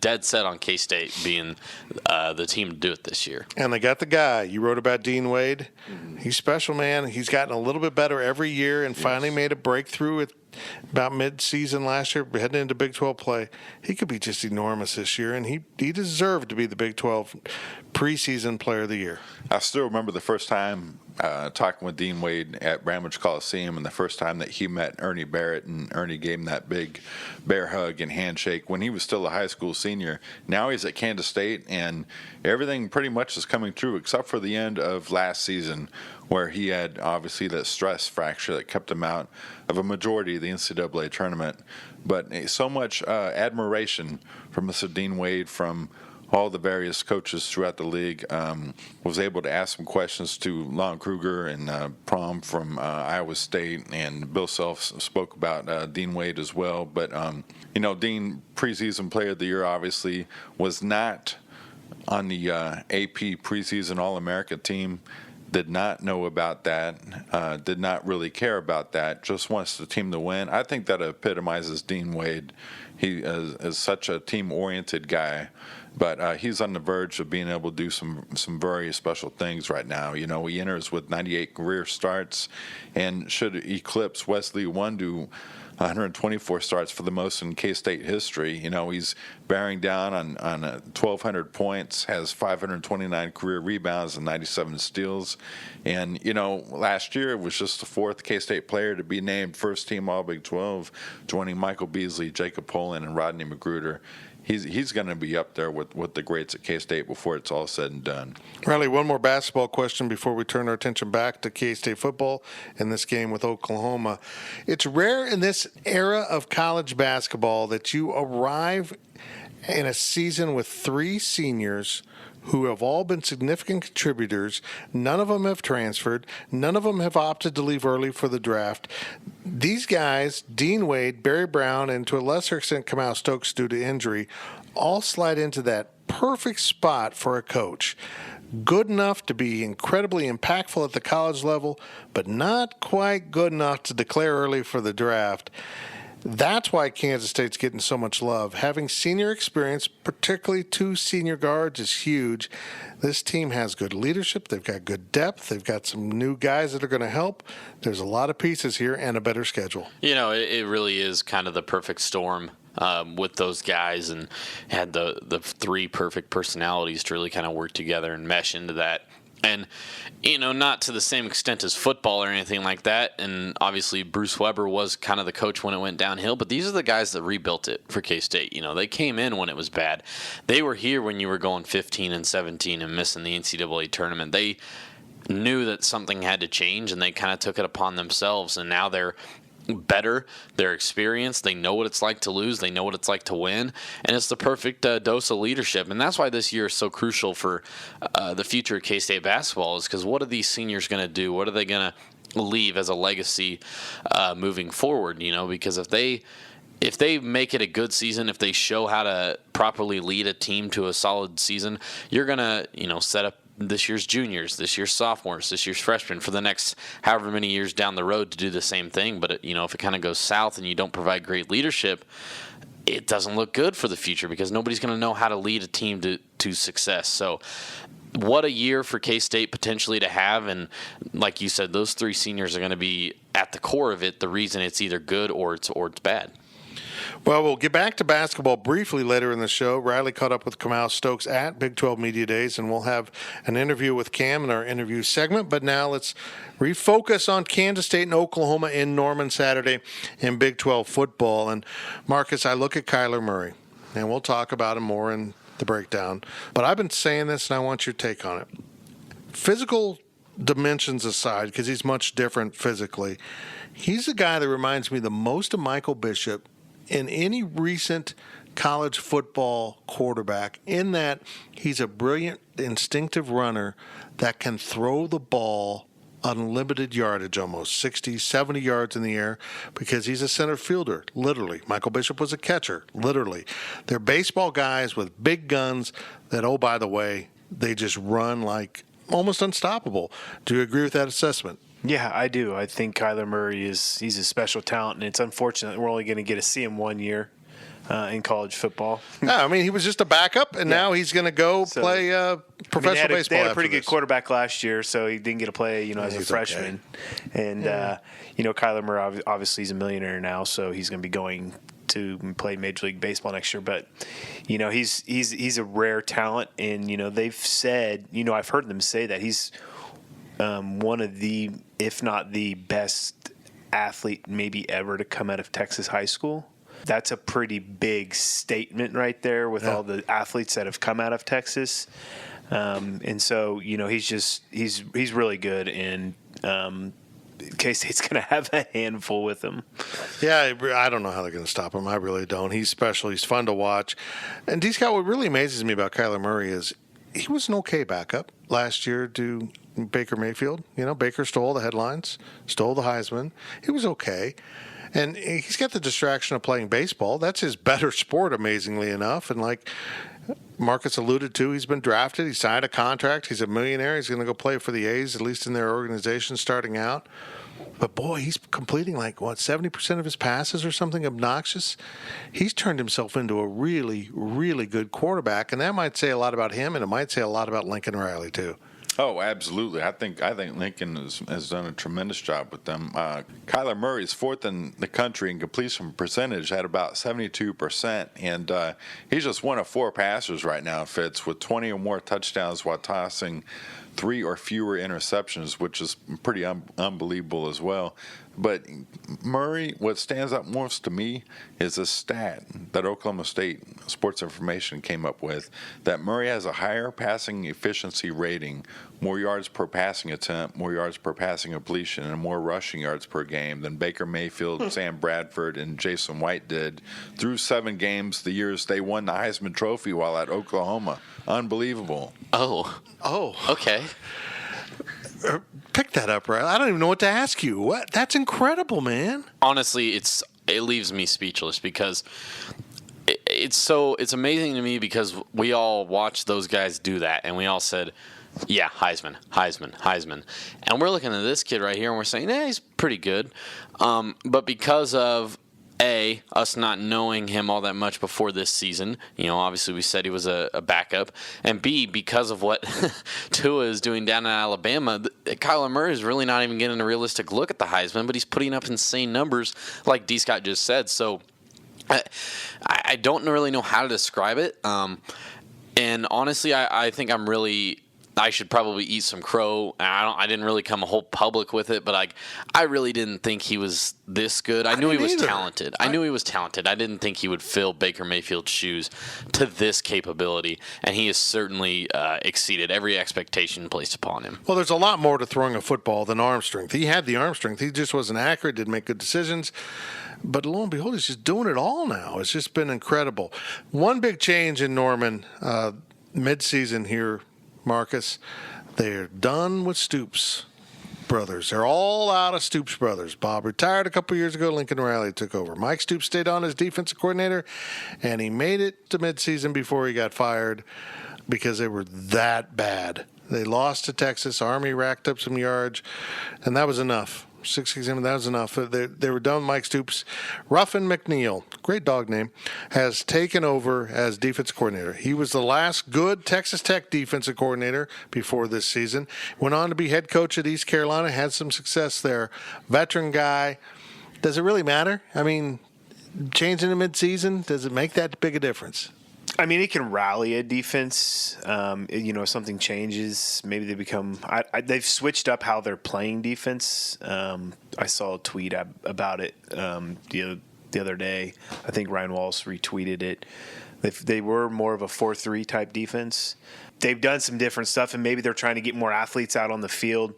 dead set on K-State being the team to do it this year. And they got the guy. You wrote about Dean Wade. He's special, man. He's gotten a little bit better every year and finally made a breakthrough at about mid-season last year, heading into Big 12 play. He could be just enormous this year, and he deserved to be the Big 12 preseason player of the year. I still remember the first time talking with Dean Wade at Bramwich Coliseum, and the first time that he met Ernie Barrett, and Ernie gave him that big bear hug and handshake when he was still a high school senior. Now he's at Kansas State, and everything pretty much is coming true except for the end of last season, where he had obviously that stress fracture that kept him out of a majority of the NCAA tournament. But so much admiration from Mr. Dean Wade, from all the various coaches throughout the league. Was able to ask some questions to Lon Kruger and Prom from Iowa State, and Bill Self spoke about Dean Wade as well. But, Dean, preseason player of the year, obviously, was not on the AP preseason All-America team. Did not know about that, did not really care about that, just wants the team to win. I think that epitomizes Dean Wade. He is such a team-oriented guy, but he's on the verge of being able to do some very special things right now. He enters with 98 career starts and should eclipse Wesley Wundu, 124 starts for the most in K-State history. He's bearing down on 1,200 points, has 529 career rebounds and 97 steals. And, last year it was just the 4th K-State player to be named first team All-Big 12, joining Michael Beasley, Jacob Poland, and Rodney Magruder. He's going to be up there with the greats at K-State before it's all said and done. Riley, one more basketball question before we turn our attention back to K-State football and this game with Oklahoma. It's rare in this era of college basketball that you arrive in a season with 3 seniors who have all been significant contributors. None of them have transferred. None of them have opted to leave early for the draft. These guys, Dean Wade, Barry Brown, and to a lesser extent Kamau Stokes due to injury, all slide into that perfect spot for a coach. Good enough to be incredibly impactful at the college level, but not quite good enough to declare early for the draft. That's why Kansas State's getting so much love. Having senior experience, particularly 2 senior guards, is huge. This team has good leadership. They've got good depth. They've got some new guys that are going to help. There's a lot of pieces here and a better schedule. It really is kind of the perfect storm with those guys, and had the 3 perfect personalities to really kind of work together and mesh into that. And, not to the same extent as football or anything like that. And obviously Bruce Weber was kind of the coach when it went downhill. But these are the guys that rebuilt it for K-State. They came in when it was bad. They were here when you were going 15-17 and missing the NCAA tournament. They knew that something had to change, and they kind of took it upon themselves. And now they're better, they're experienced, they know what it's like to lose, they know what it's like to win, and it's the perfect dose of leadership. And that's why this year is so crucial for the future of K-State basketball, is because what are these seniors going to do? What are they going to leave as a legacy moving forward? Because if they make it a good season, if they show how to properly lead a team to a solid season, you're going to set up this year's juniors, this year's sophomores, this year's freshmen for the next however many years down the road to do the same thing. But, if it kind of goes south and you don't provide great leadership, it doesn't look good for the future, because nobody's going to know how to lead a team to success. So what a year for K-State potentially to have. And like you said, those 3 seniors are going to be at the core of it, the reason it's either good or it's bad. Well, we'll get back to basketball briefly later in the show. Riley caught up with Kamau Stokes at Big 12 Media Days, and we'll have an interview with Cam in our interview segment. But now let's refocus on Kansas State and Oklahoma in Norman Saturday in Big 12 football. And, Marcus, I look at Kyler Murray, and we'll talk about him more in the breakdown. But I've been saying this, and I want your take on it. Physical dimensions aside, because he's much different physically, he's a guy that reminds me the most of Michael Bishop in any recent college football quarterback in that he's a brilliant, instinctive runner that can throw the ball unlimited yardage, almost 60, 70 yards in the air, because he's a center fielder, literally. Michael Bishop was a catcher, literally. They're baseball guys with big guns that, oh, by the way, they just run like almost unstoppable. Do you agree with that assessment? Yeah, I do. I think Kyler Murray he's a special talent, and it's unfortunate that we're only going to get to see him 1 year in college football. Yeah, I mean, he was just a backup, and now he's going to go play professional baseball. They had a pretty good quarterback last year, so he didn't get to play, as a freshman. Okay. And Kyler Murray obviously is a millionaire now, so he's going to be going to play Major League Baseball next year. But he's a rare talent, and they've said, I've heard them say that he's one of the, if not the best athlete maybe ever to come out of Texas high school. That's a pretty big statement right there with all the athletes that have come out of Texas. And so, he's really good, and K-State's going to have a handful with him. Yeah, I don't know how they're going to stop him. I really don't. He's special. He's fun to watch. And D-Scott, what really amazes me about Kyler Murray is he was an okay backup last year to Baker Mayfield. Baker stole the headlines, stole the Heisman. He was okay. And he's got the distraction of playing baseball. That's his better sport, amazingly enough. And like Marcus alluded to, he's been drafted. He signed a contract. He's a millionaire. He's going to go play for the A's, at least in their organization starting out. But, boy, he's completing 70% of his passes or something obnoxious. He's turned himself into a really, really good quarterback. And that might say a lot about him, and it might say a lot about Lincoln Riley, too. Oh, absolutely. I think Lincoln has done a tremendous job with them. Kyler Murray is fourth in the country in completion percentage at about 72%, and he's just one of four passers right now, Fitz, with 20 or more touchdowns while tossing 3 or fewer interceptions, which is pretty unbelievable as well. But Murray, what stands out most to me is a stat that Oklahoma State Sports Information came up with, that Murray has a higher passing efficiency rating, more yards per passing attempt, more yards per passing completion, and more rushing yards per game than Baker Mayfield, Sam Bradford, and Jason White did through 7 games the years they won the Heisman Trophy while at Oklahoma. Unbelievable. Oh. Okay. Pick that up, right? I don't even know what to ask you. What? That's incredible, man. Honestly, it leaves me speechless because it's amazing to me because we all watched those guys do that and we all said, yeah, Heisman. And we're looking at this kid right here and we're saying, he's pretty good. But because of us not knowing him all that much before this season, obviously we said he was a backup, and B, because of what Tua is doing down in Alabama, Kyler Murray is really not even getting a realistic look at the Heisman, but he's putting up insane numbers like D. Scott just said. So I don't really know how to describe it. And honestly, I think I should probably eat some crow. I didn't really come a whole public with it, but I really didn't think he was this good. I knew he was talented. I knew he was talented. I didn't think he would fill Baker Mayfield's shoes to this capability, and he has certainly exceeded every expectation placed upon him. Well, there's a lot more to throwing a football than arm strength. He had the arm strength. He just wasn't accurate, didn't make good decisions. But lo and behold, he's just doing it all now. It's just been incredible. One big change in Norman mid-season here, Marcus, they're done with Stoops brothers. They're all out of Stoops brothers. Bob retired a couple years ago. Lincoln Riley took over. Mike Stoops stayed on as defensive coordinator, and he made it to midseason before he got fired because they were that bad. They lost to Texas. Army racked up some yards, and that was enough. 6 games, that was enough. They were done with Mike Stoops. Ruffin McNeil, great dog name, has taken over as defensive coordinator. He was the last good Texas Tech defensive coordinator before this season. Went on to be head coach at East Carolina, had some success there. Veteran guy. Does it really matter? I mean, changing in midseason, does it make that big a difference? I mean, it can rally a defense. If something changes, maybe they become. They've switched up how they're playing defense. I saw a tweet about it the other day. I think Ryan Wallace retweeted it. They were more of a 4-3 type defense. They've done some different stuff, and maybe they're trying to get more athletes out on the field.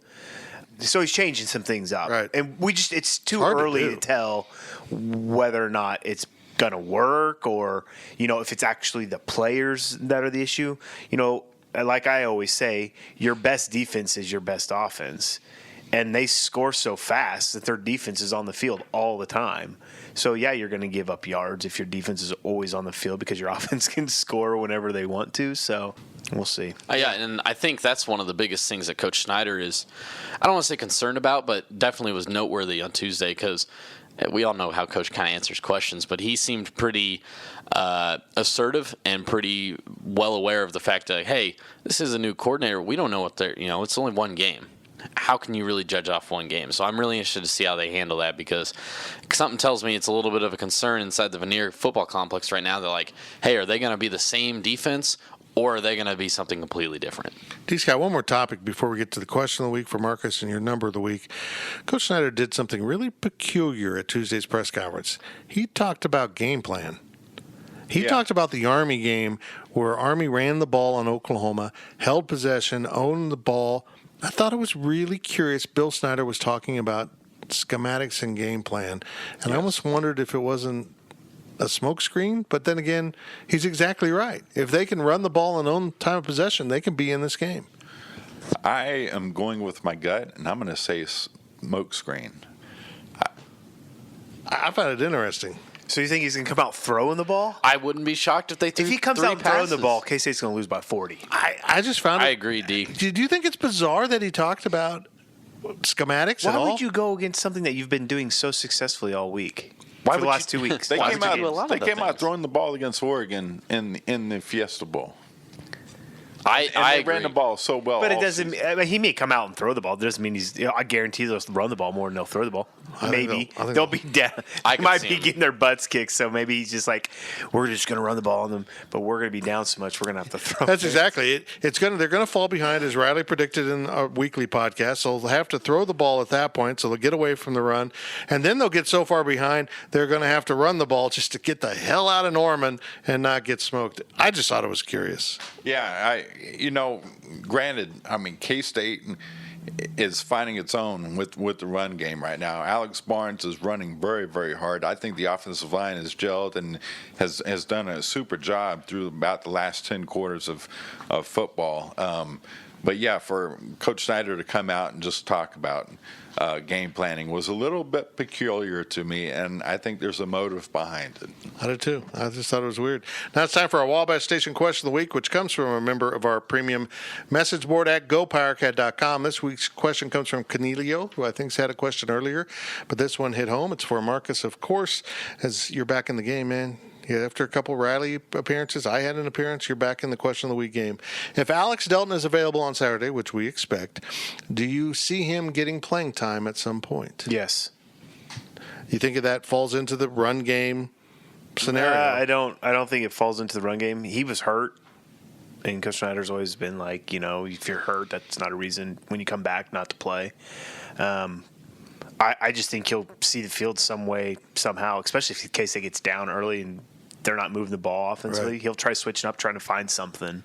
So he's changing some things up, right? And it's too early to tell whether or not it's going to work, or, if it's actually the players that are the issue. Like I always say, your best defense is your best offense. And they score so fast that their defense is on the field all the time. So, yeah, you're going to give up yards if your defense is always on the field because your offense can score whenever they want to. So, we'll see. Yeah, and I think that's one of the biggest things that Coach Snyder is, I don't want to say concerned about, but definitely was noteworthy on Tuesday because we all know how Coach kind of answers questions, but he seemed pretty assertive and pretty well aware of the fact that, hey, this is a new coordinator. We don't know what they're, it's only one game. How can you really judge off one game? So I'm really interested to see how they handle that because something tells me it's a little bit of a concern inside the Veneer football complex right now. They're like, hey, are they going to be the same defense or are they going to be something completely different? D-Scott, one more topic before we get to the question of the week for Marcus and your number of the week. Coach Snyder did something really peculiar at Tuesday's press conference. He talked about game plan. He talked about the Army game where Army ran the ball on Oklahoma, held possession, owned the ball. I thought it was really curious. Bill Snyder was talking about schematics and game plan, and I almost wondered if it wasn't a smokescreen. But then again, he's exactly right. If they can run the ball and own time of possession, they can be in this game. I am going with my gut, and I'm going to say smokescreen. I found it interesting. So you think he's going to come out throwing the ball? I wouldn't be shocked if they threw If he comes out throwing the ball, K-State's going to lose by 40. I just found it. I agree, D. Do you think it's bizarre that he talked about schematics at all? Why would you go against something that you've been doing so successfully all week? Why for the would last 2 weeks? They Why came would you do a lot out. of They the came out things? throwing the ball against Oregon in the Fiesta Bowl. I They agree. ran the ball so well. But it all doesn't. season. I mean, he may come out and throw the ball. It doesn't mean he's. I guarantee they'll run the ball more than they'll throw the ball. I think Maybe they'll- I think they'll be down. I They can might see be him. getting their butts kicked. So maybe he's just like, we're just going to run the ball on them, but we're going to be down so much, we're going to have to throw. That's exactly it. They're going to fall behind, as Riley predicted in our weekly podcast. So they'll have to throw the ball at that point. So they'll get away from the run, and then they'll get so far behind they're going to have to run the ball just to get the hell out of Norman and not get smoked. I just thought it was curious. Yeah, granted, K-State is finding its own with the run game right now. Alex Barnes is running very, very hard. I think the offensive line has gelled and has done a super job through about the last 10 quarters of football. But, yeah, for Coach Snyder to come out and just talk about game planning was a little bit peculiar to me, and I think there's a motive behind it. I did too. I just thought it was weird. Now it's time for our Wabash Station question of the week, which comes from a member of our premium message board at GoPowercat.com. This week's question comes from Cornelio, who I think's had a question earlier, but this one hit home. It's for Marcus, of course, as you're back in the game, man. Yeah, after a couple Riley appearances, I had an appearance. You're back in the question of the week game. If Alex Delton is available on Saturday, which we expect, do you see him getting playing time at some point? Yes. You think that falls into the run game scenario? I don't think it falls into the run game. He was hurt, and Coach Snyder's always been like, if you're hurt, that's not a reason when you come back not to play. I just think he'll see the field some way, somehow, especially if in case he gets down early and they're not moving the ball offensively. Right. He'll try switching up, trying to find something.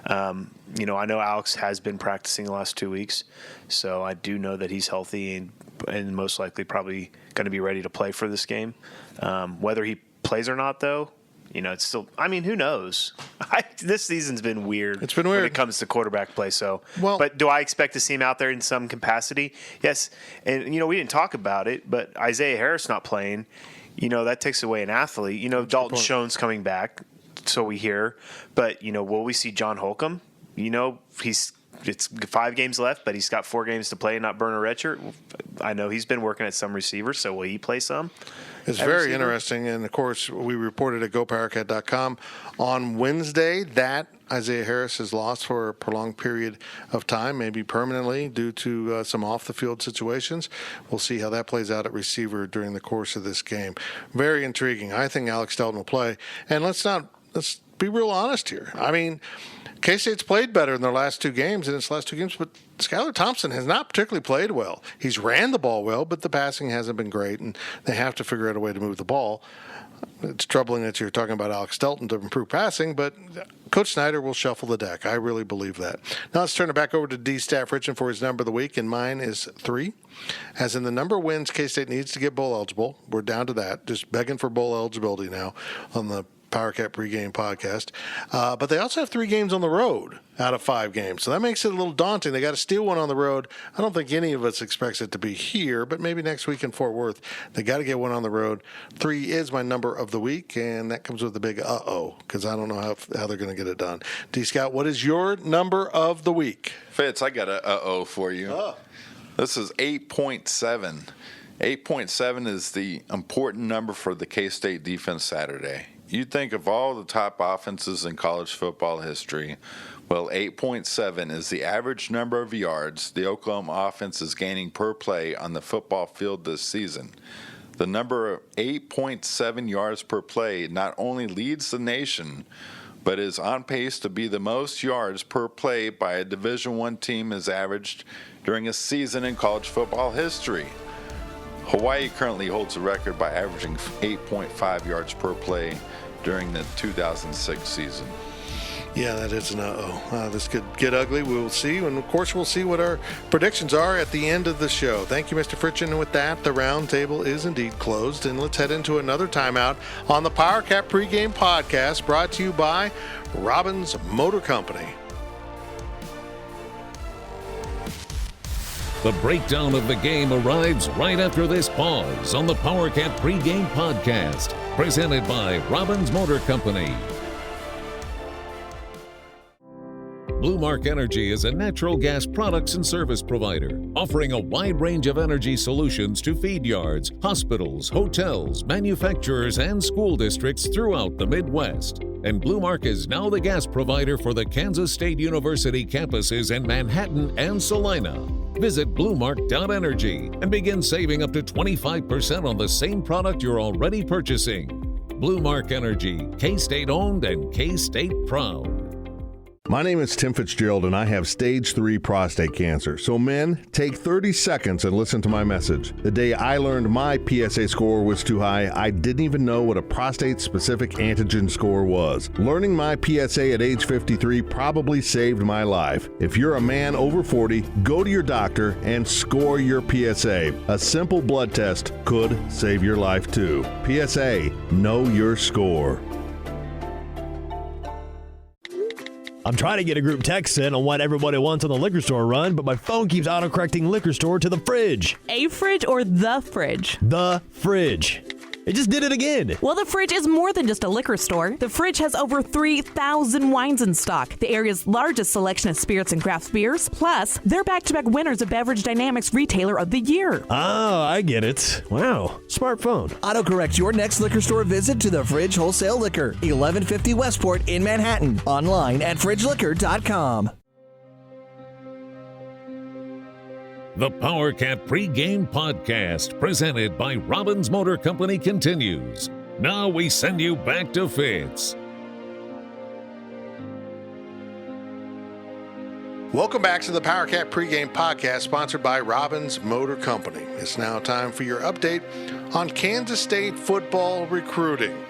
I know Alex has been practicing the last 2 weeks, so I do know that he's healthy and most likely probably going to be ready to play for this game. Whether he plays or not, though, it's still. Who knows? This season's been weird. It's been weird when it comes to quarterback play. So, but do I expect to see him out there in some capacity? Yes. And we didn't talk about it, but Isaiah Harris not playing, that takes away an athlete. Dalton Schoen's coming back, so we hear. But will we see John Holcomb? It's 5 games left, but he's got 4 games to play and not burn a redshirt. I know he's been working at some receivers, so will he play some? It's very interesting, and of course, we reported at GoPowercat.com on Wednesday that Isaiah Harris is lost for a prolonged period of time, maybe permanently due to some off-the-field situations. We'll see how that plays out at receiver during the course of this game. Very intriguing. I think Alex Delton will play, and let's be real honest here. I mean, K-State's played better in their last two games, but Skylar Thompson has not particularly played well. He's ran the ball well, but the passing hasn't been great, and they have to figure out a way to move the ball. It's troubling that you're talking about Alex Stelton to improve passing, but Coach Snyder will shuffle the deck. I really believe that. Now let's turn it back over to D-Staff Richard for his number of the week, and mine is 3. As in the number of wins K-State needs to get bowl eligible. We're down to that, just begging for bowl eligibility now on the Powercat Pregame podcast. But they also have 3 games on the road out of 5 games. So that makes it a little daunting. They got to steal one on the road. I don't think any of us expects it to be here, but maybe next week in Fort Worth. They got to get one on the road. 3 is my number of the week, and that comes with a big uh-oh, because I don't know how they're going to get it done. D-Scout, what is your number of the week? Fitz, I got a uh-oh for you. This is 8.7. 8.7 is the important number for the K-State defense Saturday. You'd think of all the top offenses in college football history, well, 8.7 is the average number of yards the Oklahoma offense is gaining per play on the football field this season. The number of 8.7 yards per play not only leads the nation, but is on pace to be the most yards per play by a Division I team has averaged during a season in college football history. Hawaii currently holds the record by averaging 8.5 yards per play during the 2006 season. Yeah, that is an uh-oh. This could get ugly. We'll see. And, of course, we'll see what our predictions are at the end of the show. Thank you, Mr. Fritchen. And with that, the round table is indeed closed. And let's head into another timeout on the Powercat Pregame Podcast, brought to you by Robbins Motor Company. The breakdown of the game arrives right after this pause on the Powercat Pregame Podcast, presented by Robbins Motor Company. Blue Mark Energy is a natural gas products and service provider, offering a wide range of energy solutions to feed yards, hospitals, hotels, manufacturers, and school districts throughout the Midwest. And Blue Mark is now the gas provider for the Kansas State University campuses in Manhattan and Salina. Visit bluemark.energy and begin saving up to 25% on the same product you're already purchasing. Blue Mark Energy, K-State owned and K-State proud. My name is Tim Fitzgerald, and I have stage 3 prostate cancer. So men, take 30 seconds and listen to my message. The day I learned my PSA score was too high, I didn't even know what a prostate-specific antigen score was. Learning my PSA at age 53 probably saved my life. If you're a man over 40, go to your doctor and score your PSA. A simple blood test could save your life too. PSA, know your score. I'm trying to get a group text in on what everybody wants on the liquor store run, but my phone keeps autocorrecting liquor store to the fridge. A fridge or the fridge? The fridge. It just did it again. Well, the Fridge is more than just a liquor store. The Fridge has over 3,000 wines in stock, the area's largest selection of spirits and craft beers. Plus, they're back-to-back winners of Beverage Dynamics Retailer of the Year. Oh, I get it. Wow, smartphone. Autocorrect your next liquor store visit to the Fridge Wholesale Liquor, 1150 Westport in Manhattan. Online at fridgeliquor.com. The Powercat Pregame Podcast, presented by Robbins Motor Company, continues. Now we send you back to Fitz. Welcome back to the Powercat Pregame Podcast, sponsored by Robbins Motor Company. It's now time for your update on Kansas State football recruiting.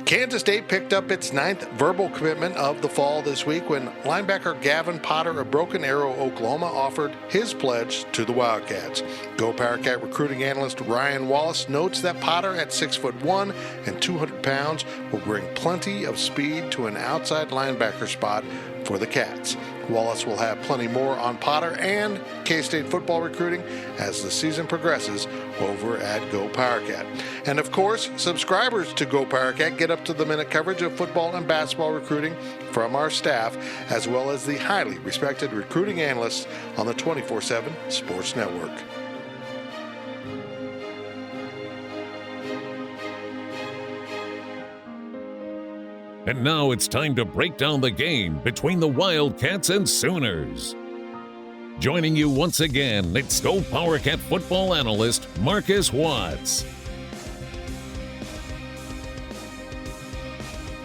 Kansas State picked up its 9th verbal commitment of the fall this week when linebacker Gavin Potter of Broken Arrow, Oklahoma, offered his pledge to the Wildcats. Go Powercat recruiting analyst Ryan Wallace notes that Potter at 6'1" and 200 pounds will bring plenty of speed to an outside linebacker spot for the Cats. Wallace will have plenty more on Potter and K-State football recruiting as the season progresses over at Go Powercat. And of course, subscribers to Go Powercat get up to the minute coverage of football and basketball recruiting from our staff, as well as the highly respected recruiting analysts on the 24/7 Sports Network. And now it's time to break down the game between the Wildcats and Sooners. Joining you once again, it's Go Powercat football analyst Marcus Watts.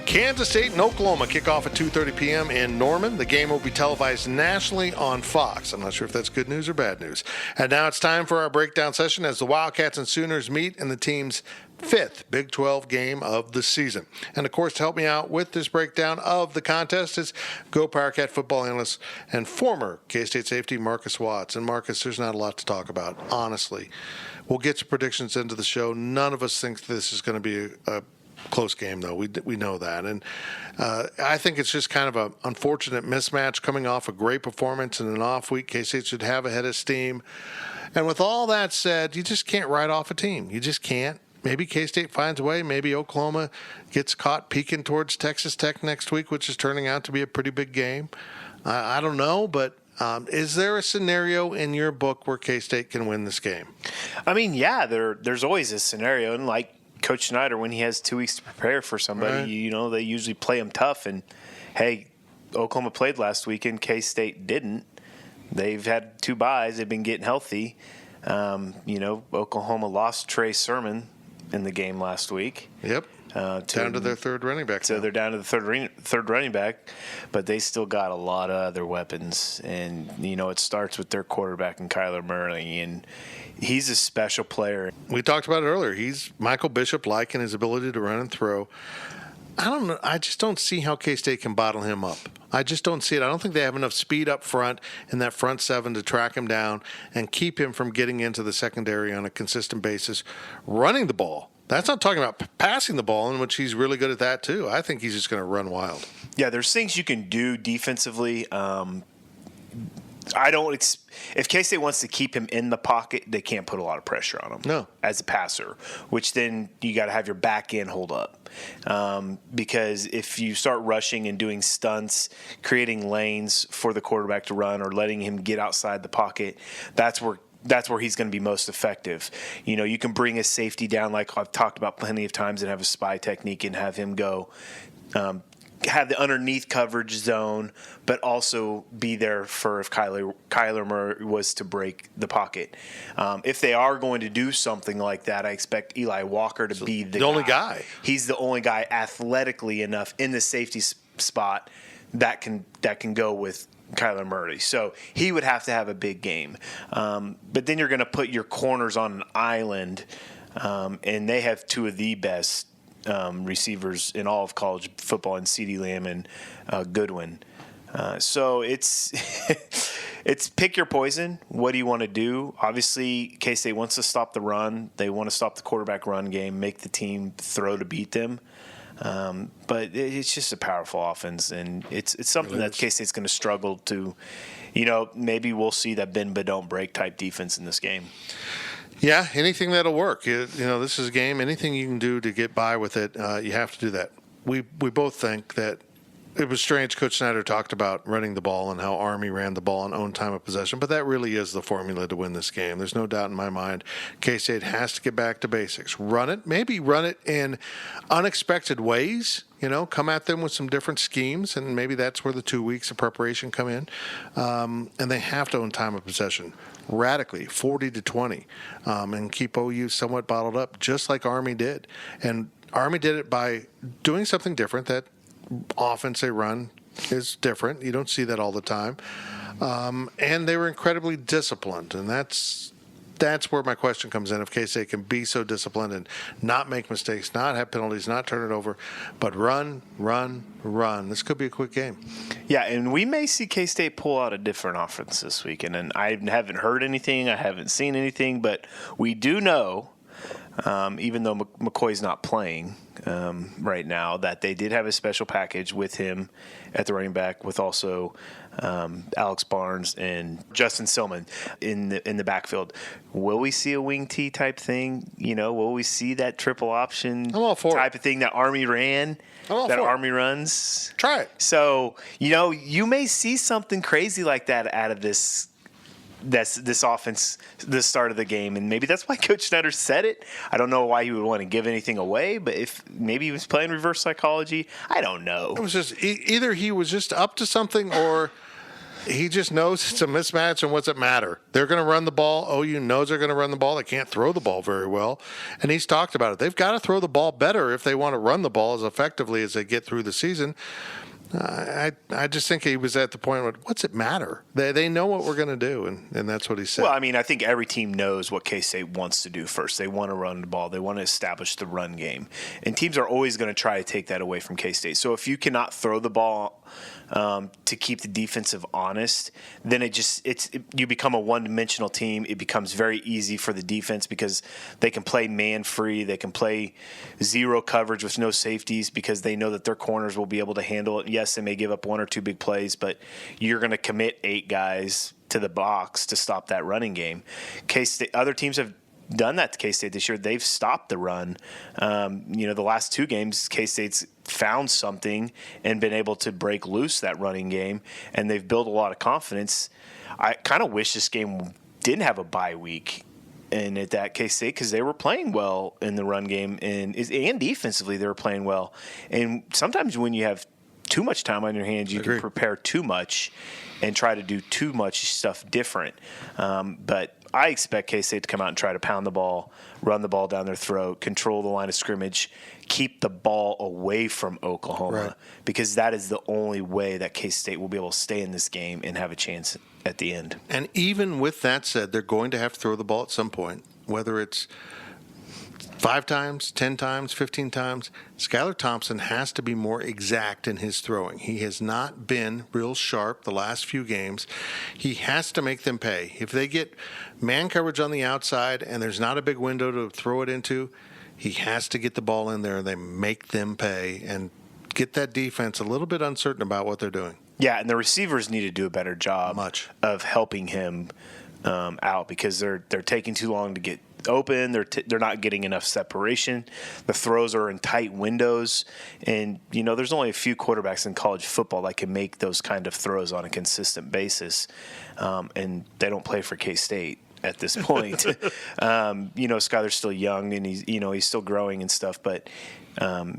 Kansas State and Oklahoma kick off at 2:30 p.m. in Norman. The game will be televised nationally on Fox. I'm not sure if that's good news or bad news. And now it's time for our breakdown session as the Wildcats and Sooners meet in the team's 5th Big 12 game of the season. And, of course, to help me out with this breakdown of the contest is Go Powercat football analyst and former K-State safety Marcus Watts. And, Marcus, there's not a lot to talk about, honestly. We'll get your predictions into the show. None of us think this is going to be a close game, though. We know that. And I think it's just kind of an unfortunate mismatch coming off a great performance in an off week. K-State should have a head of steam. And with all that said, you just can't write off a team. You just can't. Maybe K-State finds a way. Maybe Oklahoma gets caught peeking towards Texas Tech next week, which is turning out to be a pretty big game. I don't know, but is there a scenario in your book where K-State can win this game? I mean, yeah, there's always a scenario. And like Coach Snyder, when he has 2 weeks to prepare for somebody, right, you know, they usually play them tough. And, hey, Oklahoma played last weekend. K-State didn't. They've had 2 byes. They've been getting healthy. Oklahoma lost Trey Sermon in the game last week. Yep. Down to their third running back. So now. they're down to the third running back, but they still got a lot of other weapons. And, it starts with their quarterback and Kyler Murray, and he's a special player. We talked about it earlier. He's Michael Bishop-like in his ability to run and throw. I don't know. I just don't see how K-State can bottle him up. I just don't see it. I don't think they have enough speed up front in that front seven to track him down and keep him from getting into the secondary on a consistent basis, running the ball. That's not talking about passing the ball, in which he's really good at that too. I think he's just going to run wild. Yeah, there's things you can do defensively. If K-State wants to keep him in the pocket, they can't put a lot of pressure on him. No. As a passer, which then you got to have your back end hold up. Because if you start rushing and doing stunts, creating lanes for the quarterback to run or letting him get outside the pocket, that's where he's going to be most effective. You can bring a safety down like I've talked about plenty of times and have a spy technique and have him go have the underneath coverage zone, but also be there for if Kyler Murray was to break the pocket. If they are going to do something like that, I expect Eli Walker to be the only guy. He's the only guy athletically enough in the safety spot that can go with Kyler Murray. So he would have to have a big game. But then you're going to put your corners on an island, and they have 2 of the best receivers in all of college football in CeeDee Lamb and Goodwin. So it's it's pick your poison. What do you want to do? Obviously, K-State wants to stop the run. They want to stop the quarterback run game, make the team throw to beat them. But it's just a powerful offense, and it's something that K-State's going to struggle to, maybe we'll see that bend but don't break type defense in this game. Yeah, anything that'll work. This is a game. Anything you can do to get by with it, you have to do that. We both think that it was strange Coach Snyder talked about running the ball and how Army ran the ball on own time of possession, but that really is the formula to win this game. There's no doubt in my mind K-State has to get back to basics. Run it, maybe run it in unexpected ways, come at them with some different schemes, and maybe that's where the 2 weeks of preparation come in. And they have to own time of possession radically, 40-20, and keep OU somewhat bottled up, just like Army did. And Army did it by doing something different. That offense they run is different. You don't see that all the time. And they were incredibly disciplined, and that's where my question comes in. If K-State can be so disciplined and not make mistakes, not have penalties, not turn it over, but run, this could be a quick game. Yeah, and we may see K-State pull out a different offense this weekend. And I haven't heard anything, I haven't seen anything, but we do know, even though McCoy's not playing right now, that they did have a special package with him at the running back, with also Alex Barnes and Justin Silman in the backfield. Will we see a wing T type thing? Will we see that triple option type of thing that Army ran? Army runs? Try it. So, you may see something crazy like that out of this offense, the start of the game, and maybe that's why Coach Snyder said it. I don't know why he would want to give anything away, but if maybe he was playing reverse psychology, I don't know. It was just either he was just up to something, or he just knows it's a mismatch, and what's it matter? They're going to run the ball. OU knows they're going to run the ball. They can't throw the ball very well, and he's talked about it. They've got to throw the ball better if they want to run the ball as effectively as they get through the season. I just think he was at the point where, what's it matter? They know what we're going to do, and that's what he said. Well, I mean, I think every team knows what K-State wants to do first. They want to run the ball. They want to establish the run game. And teams are always going to try to take that away from K-State. So if you cannot throw the ball to keep the defensive honest, then you become a one-dimensional team. It becomes very easy for the defense because they can play man-free. They can play zero coverage with no safeties because they know that their corners will be able to handle it. Yes, they may give up one or two big plays, but you're going to commit 8 guys to the box to stop that running game. K-State, other teams have done that to K-State this year. They've stopped the run. The last 2 games, K-State's found something and been able to break loose that running game, and they've built a lot of confidence. I kind of wish this game didn't have a bye week and at that K-State because they were playing well in the run game and defensively they were playing well. And sometimes when you have too much time on your hands, you can prepare too much and try to do too much stuff different. But I expect K-State to come out and try to pound the ball, run the ball down their throat, control the line of scrimmage, keep the ball away from Oklahoma, because that is the only way that K-State will be able to stay in this game and have a chance at the end. And even with that said, they're going to have to throw the ball at some point, whether it's 5 times, 10 times, 15 times. Skylar Thompson has to be more exact in his throwing. He has not been real sharp the last few games. He has to make them pay. If they get man coverage on the outside and there's not a big window to throw it into, he has to get the ball in there. They make them pay and get that defense a little bit uncertain about what they're doing. Yeah, and the receivers need to do a better job of helping him out because they're taking too long to get open. They're not getting enough separation. The throws are in tight windows, and there's only a few quarterbacks in college football that can make those kind of throws on a consistent basis, and they don't play for K-State at this point. Skyler's still young and he's still growing and stuff, but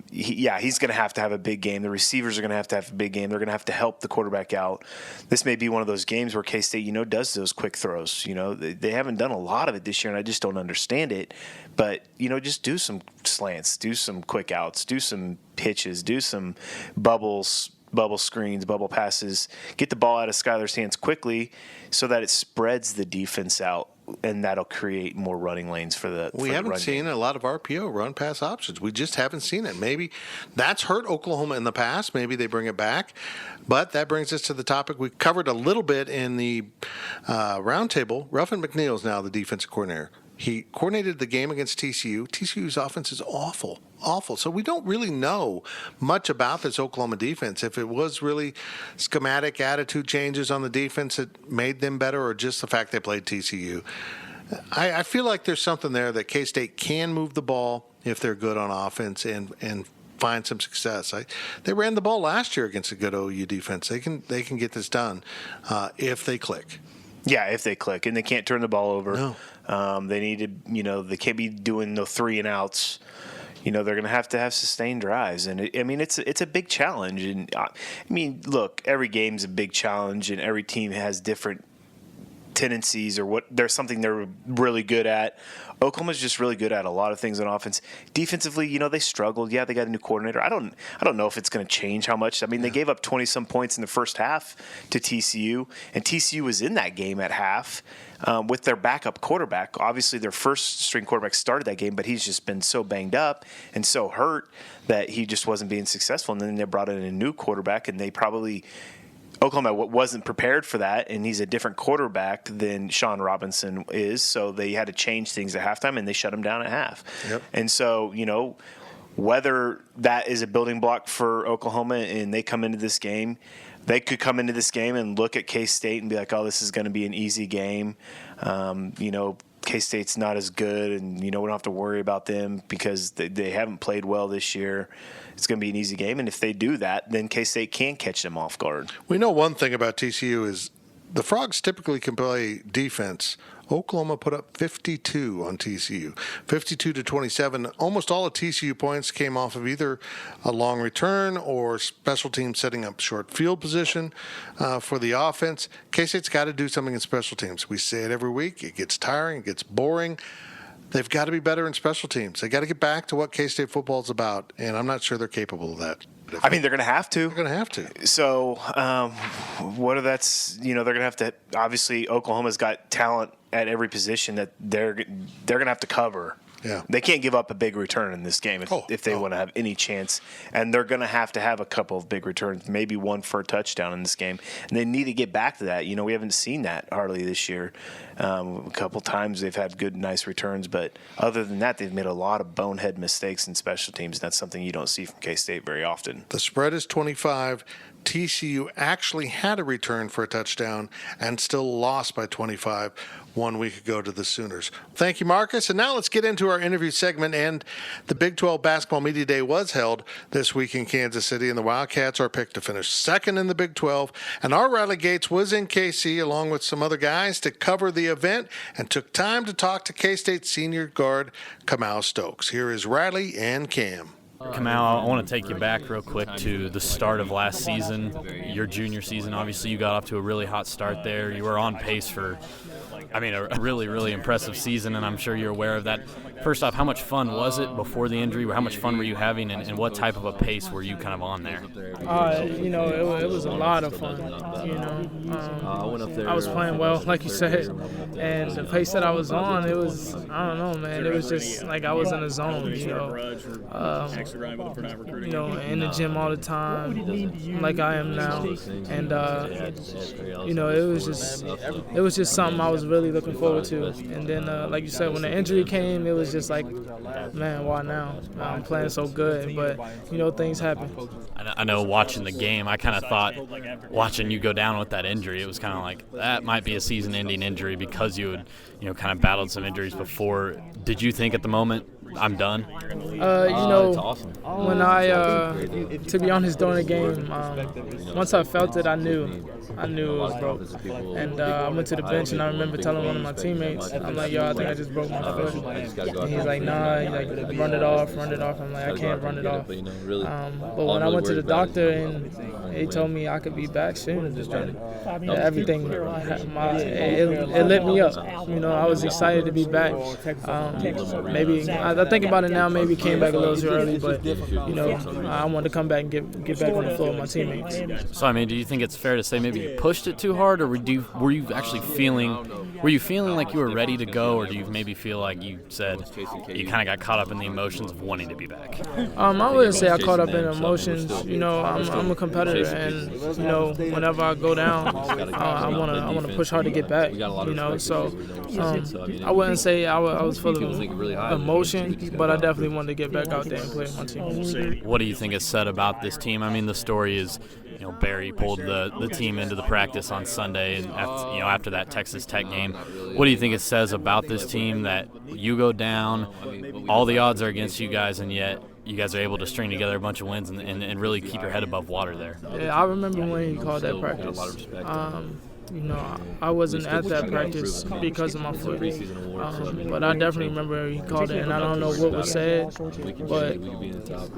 he's going to have a big game. The receivers are going to have a big game. They're going to have to help the quarterback out. This may be one of those games where K-State, does those quick throws. They haven't done a lot of it this year, and I just don't understand it. But, just do some slants, do some quick outs, do some pitches, do some bubble screens, bubble passes, get the ball out of Skyler's hands quickly so that it spreads the defense out, and that'll create more running lanes for the We haven't seen a lot of RPO, run pass options. We just haven't seen it. Maybe that's hurt Oklahoma in the past. Maybe they bring it back. But that brings us to the topic we covered a little bit in the roundtable. Ruffin McNeil is now the defensive coordinator. He coordinated the game against TCU. TCU's offense is awful. So we don't really know much about this Oklahoma defense. If it was really schematic attitude changes on the defense that made them better, or just the fact they played TCU. I feel like there's something there that K-State can move the ball if they're good on offense and find some success. They ran the ball last year against a good OU defense. They can get this done if they click. Yeah, if they click, and they can't turn the ball over. No. They need to, they can't be doing no 3 and outs. They're going to have sustained drives, and it's a big challenge. And look, every game's a big challenge, and every team has different tendencies or there's something they're really good at. Oklahoma's just really good at a lot of things on offense. Defensively, they struggled. Yeah, they got a new coordinator. I don't know if it's going to change how much. They gave up 20-some points in the first half to TCU, and TCU was in that game at half with their backup quarterback. Obviously, their first-string quarterback started that game, but he's just been so banged up and so hurt that he just wasn't being successful. And then they brought in a new quarterback, and Oklahoma wasn't prepared for that, and he's a different quarterback than Sean Robinson is, so they had to change things at halftime, and they shut him down at half. Yep. And so, whether that is a building block for Oklahoma and they come into this game, they could come into this game and look at K-State and be like, oh, this is going to be an easy game. K-State's not as good, and we don't have to worry about them because they haven't played well this year. It's going to be an easy game, and if they do that, then K-State can catch them off guard. We know one thing about TCU is the Frogs typically can play defense. Oklahoma put up 52 on TCU, 52-27. Almost all of TCU points came off of either a long return or special teams setting up short field position for the offense. K-State's got to do something in special teams. We say it every week. It gets tiring. It gets boring. They've got to be better in special teams. They got to get back to what K-State football is about, and I'm not sure they're capable of that. I mean, they're going to have to. They're going to have to. So, they're going to have to. Obviously, Oklahoma's got talent at every position that they're going to have to cover. Yeah. They can't give up a big return in this game if they want to have any chance. And they're going to have a couple of big returns, maybe one for a touchdown in this game. And they need to get back to that. We haven't seen that hardly this year. A couple times they've had good, nice returns. But other than that, they've made a lot of bonehead mistakes in special teams. And that's something you don't see from K-State very often. The spread is 25. TCU actually had a return for a touchdown and still lost by 25 1 week ago to the Sooners. Thank you, Marcus. And now let's get into our interview segment. And the Big 12 Basketball Media Day was held this week in Kansas City, and the Wildcats are picked to finish second in the Big 12. And our Riley Gates was in KC along with some other guys to cover the event and took time to talk to K-State senior guard Kamau Stokes. Here is Riley and Cam. Kamau, I want to take you back real quick to the start of last season, your junior season. Obviously, you got off to a really hot start there. You were on pace for, a really, really impressive season, and I'm sure you're aware of that. First off, how much fun was it before the injury? How much fun were you having, and what type of a pace were you kind of on there? It was a lot of fun. I was playing well, like you said, and the pace that I was on, it was, I don't know, man. It was just like I was in a zone, in the gym all the time, like I am now, and it was just something I was really looking forward to. And then, like you said, when the injury came, it was just like, man, why now? I'm playing so good, but things happen. I know watching the game, I kind of thought watching you go down with that injury, it was kind of like that might be a season-ending injury because you had, kind of battled some injuries before. Did you think at the moment, I'm done? That's awesome. When to be honest, during the game, once I felt it, I knew it was broke. And I went to the bench, and I remember telling one of my teammates, I'm like, yo, I think I just broke my foot. And he's like, nah, run it off. I'm like, I can't run it off. But when I went to the doctor, and he told me I could be back soon, everything, it lit me up. I was excited to be back. Maybe I think about it now, maybe came back a little too early, but I wanted to come back and get back on the floor with my teammates. So do you think it's fair to say maybe you pushed it too hard, or were you actually feeling like you were ready to go, or do you maybe feel like you said you kind of got caught up in the emotions of wanting to be back? I wouldn't say I caught up in emotions. I'm a competitor, and whenever I go down, I want to push hard to get back. So I wouldn't say I was full of emotion, but I definitely wanted to get back out there and play with my team. What do you think is said about this team? The story is, Barry pulled the team into the practice on Sunday, and after that Texas Tech game. What do you think it says about this team that you go down, all the odds are against you guys, and yet you guys are able to string together a bunch of wins and really keep your head above water there? Yeah, I remember when he called that practice. I wasn't at that practice because of my foot, but I definitely remember he called it, and I don't know what was said, but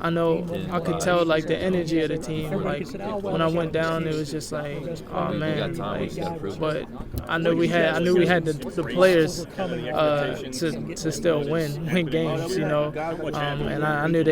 I know I could tell the energy of the team. When I went down, it was just like, oh man, but I knew we had the players to still win games, and I knew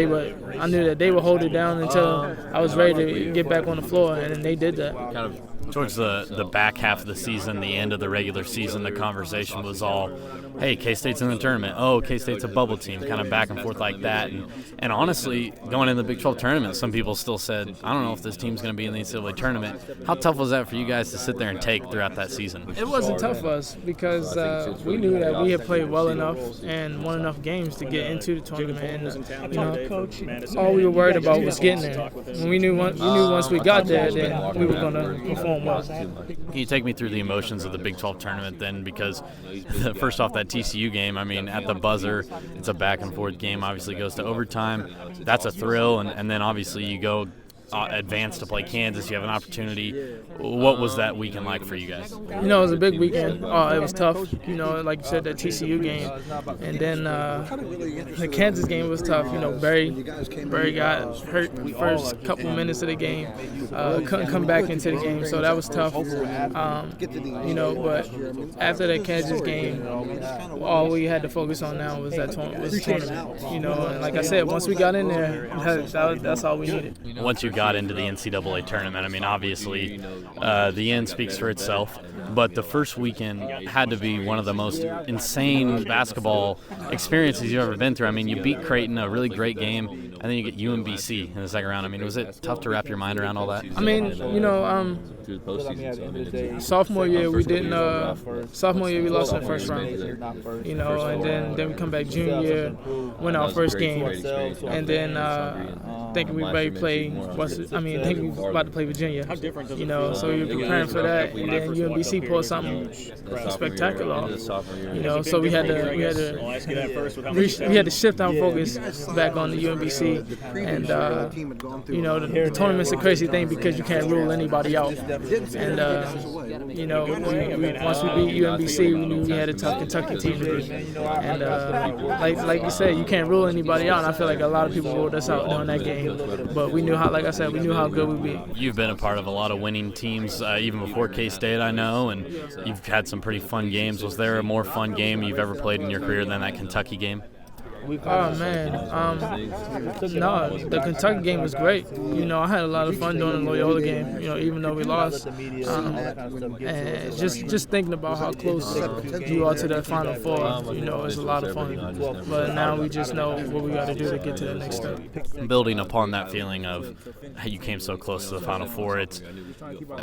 that they would hold it down until I was ready to get back on the floor, and they did that. Towards the back half of the season, the end of the regular season, the conversation was all, hey, K-State's in the tournament. Oh, K-State's a bubble team, kind of back and forth like that. And honestly, going into the Big 12 tournament, some people still said, I don't know if this team's going to be in the NCAA tournament. How tough was that for you guys to sit there and take throughout that season? It wasn't tough for us because we knew that we had played well enough and won enough games to get into the tournament. And all we were worried about was getting there. And we knew once we got there, then we were going to perform well. Can you take me through the emotions of the Big 12 tournament then? Because first off, that TCU game, at the buzzer, it's a back and forth game, obviously goes to overtime. That's a thrill, and then obviously you go advance to play Kansas. You have an opportunity. What was that weekend like for you guys? You know, it was a big weekend. It was tough. You know, like you said, that TCU game, and then the Kansas game was tough. You know, Barry got hurt the first couple minutes of the game. Couldn't come back into the game, so that was tough. You know, but after that Kansas game, all we had to focus on now was that tournament. You know, and like I said, once we got in there, that's all we needed. Once you got into the NCAA tournament, I mean, obviously, the end speaks for itself. But the first weekend had to be one of the most insane basketball experiences you've ever been through. I mean, you beat Creighton, a really great game, and then you get UMBC in the second round. I mean, was it tough to wrap your mind around all that? I mean, you know, sophomore year we didn't. Sophomore year we lost in the first round. You know, and then we come back junior year, win our first game, and then thinking we ready to play. Thinking we was about to play Virginia. You know, so we were preparing for that, and then UMBC pulled something spectacular off. You know, so we had to shift our focus back on the UMBC, and you know, the tournament's a crazy thing because you can't rule anybody out. And you know, once we beat UMBC, we knew we had a tough Kentucky team to beat. And like you said, you can't rule anybody out. And I feel like a lot of people ruled us out during that game, but we knew how, like I said, we knew how good we'd be. You've been a part of a lot of winning teams, even before K-State, I know, and you've had some pretty fun games. Was there a more fun game you've ever played in your career than that Kentucky game? Oh, man. No, the Kentucky game was great. You know, I had a lot of fun doing the Loyola game, you know, even though we lost. And just thinking about how close you are to that Final Four, you know, it's a lot of fun. But now we just know what we got to do to get to the next step. Building upon that feeling of how you came so close to the Final Four,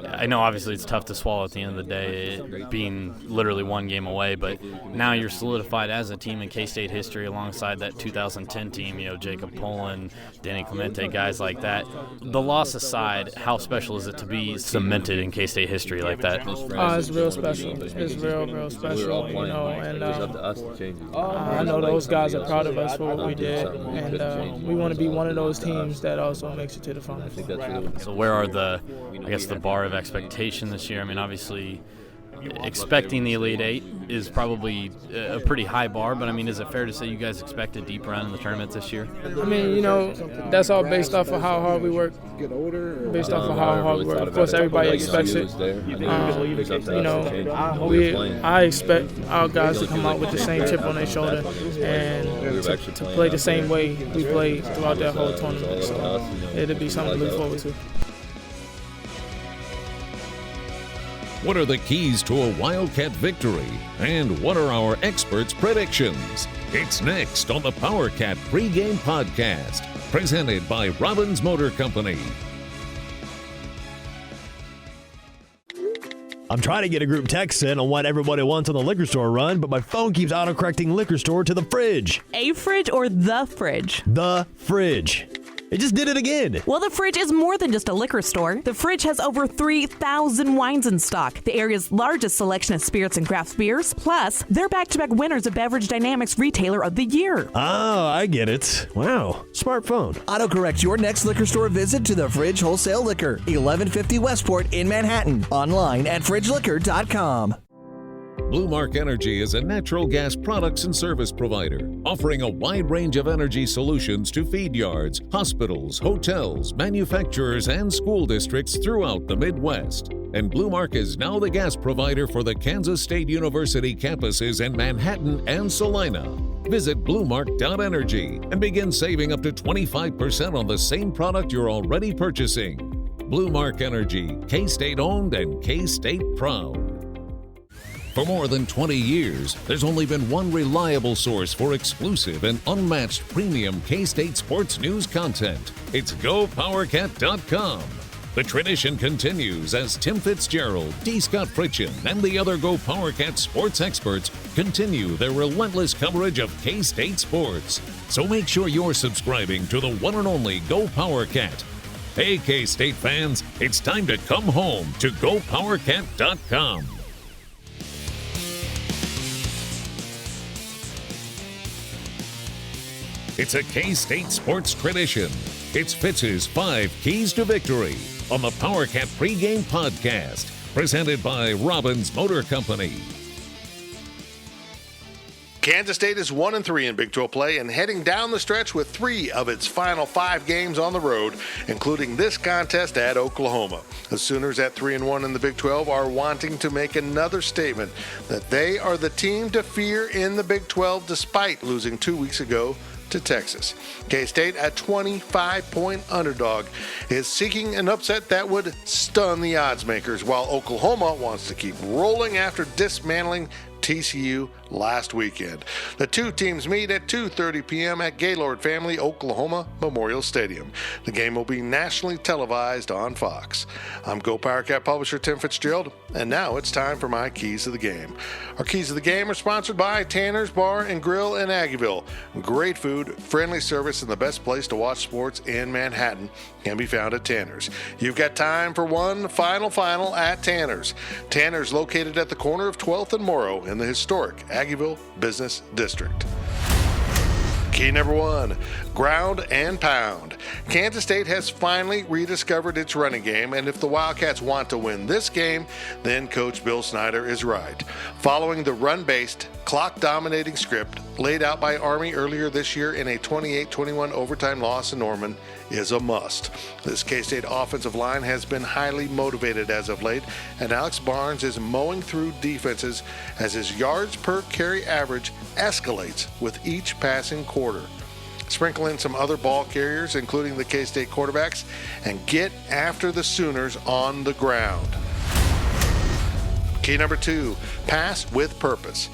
I know obviously it's tough to swallow at the end of the day, it being literally one game away, but now you're solidified as a team in K-State history alongside that 2010 team, you know, Jacob Pullen, Danny Clemente, guys like that. The loss aside, how special is it to be cemented in K-State history like that? It's real special. It's real special, you know, and I know those guys are proud of us for what we did, and we want to be one of those teams that also makes it to the Final Four. So where are the bar of expectation this year? I mean, obviously, expecting the Elite Eight is probably a pretty high bar, but I mean, is it fair to say you guys expect a deep run in the tournament this year? I mean, you know, that's all based off of how hard we work. Based off of how hard we work. Of course, everybody expects it. You know, I expect our guys to come out with the same chip on their shoulder and to play the same way we played throughout that whole tournament. So it'll be something to look forward to. What are the keys to a Wildcat victory? And what are our experts' predictions? It's next on the Powercat Pregame Podcast, presented by Robbins Motor Company. I'm trying to get a group text in on what everybody wants on the liquor store run, but my phone keeps autocorrecting liquor store to the fridge. A fridge or the fridge? The fridge. It just did it again. Well, the Fridge is more than just a liquor store. The Fridge has over 3,000 wines in stock, the area's largest selection of spirits and craft beers. Plus, they're back-to-back winners of Beverage Dynamics Retailer of the Year. Oh, I get it. Wow. Smartphone. Autocorrect your next liquor store visit to the Fridge Wholesale Liquor, 1150 Westport in Manhattan. Online at fridgeliquor.com. Blue Mark Energy is a natural gas products and service provider, offering a wide range of energy solutions to feed yards, hospitals, hotels, manufacturers, and school districts throughout the Midwest. And Blue Mark is now the gas provider for the Kansas State University campuses in Manhattan and Salina. Visit bluemark.energy and begin saving up to 25% on the same product you're already purchasing. Blue Mark Energy, K-State owned and K-State proud. For more than 20 years, there's only been one reliable source for exclusive and unmatched premium K-State sports news content. It's GoPowercat.com. The tradition continues as Tim Fitzgerald, D. Scott Fritchen, and the other Go Powercat sports experts continue their relentless coverage of K-State sports. So make sure you're subscribing to the one and only Go Powercat. Hey, K-State fans, it's time to come home to GoPowercat.com. It's a K-State sports tradition. It's Fitz's 5 Keys to Victory on the Powercat Pregame Podcast, presented by Robbins Motor Company. Kansas State is 1-3 in Big 12 play and heading down the stretch with 3 of its final 5 games on the road, including this contest at Oklahoma. The Sooners at 3-1 in the Big 12 are wanting to make another statement that they are the team to fear in the Big 12 despite losing 2 weeks ago to Texas. K-State, a 25-point underdog, is seeking an upset that would stun the odds makers, while Oklahoma wants to keep rolling after dismantling TCU last weekend. The two teams meet at 2:30 p.m. at Gaylord Family-Oklahoma Memorial Stadium. The game will be nationally televised on Fox. I'm Go Powercat publisher Tim Fitzgerald, and now it's time for my Keys of the Game. Our Keys of the Game are sponsored by Tanner's Bar and Grill in Aggieville. Great food, friendly service, and the best place to watch sports in Manhattan can be found at Tanner's. You've got time for one final at Tanner's. Tanner's located at the corner of 12th and Morrow in the historic Aggieville Business District. Key number 1, ground and pound. Kansas State has finally rediscovered its running game, and if the Wildcats want to win this game, then Coach Bill Snyder is right. Following the run-based, clock-dominating script laid out by Army earlier this year in a 28-21 overtime loss in Norman is a must. This K-State offensive line has been highly motivated as of late, and Alex Barnes is mowing through defenses as his yards per carry average escalates with each passing quarter. Sprinkle in some other ball carriers, including the K-State quarterbacks, and get after the Sooners on the ground. Key number 2, pass with purpose.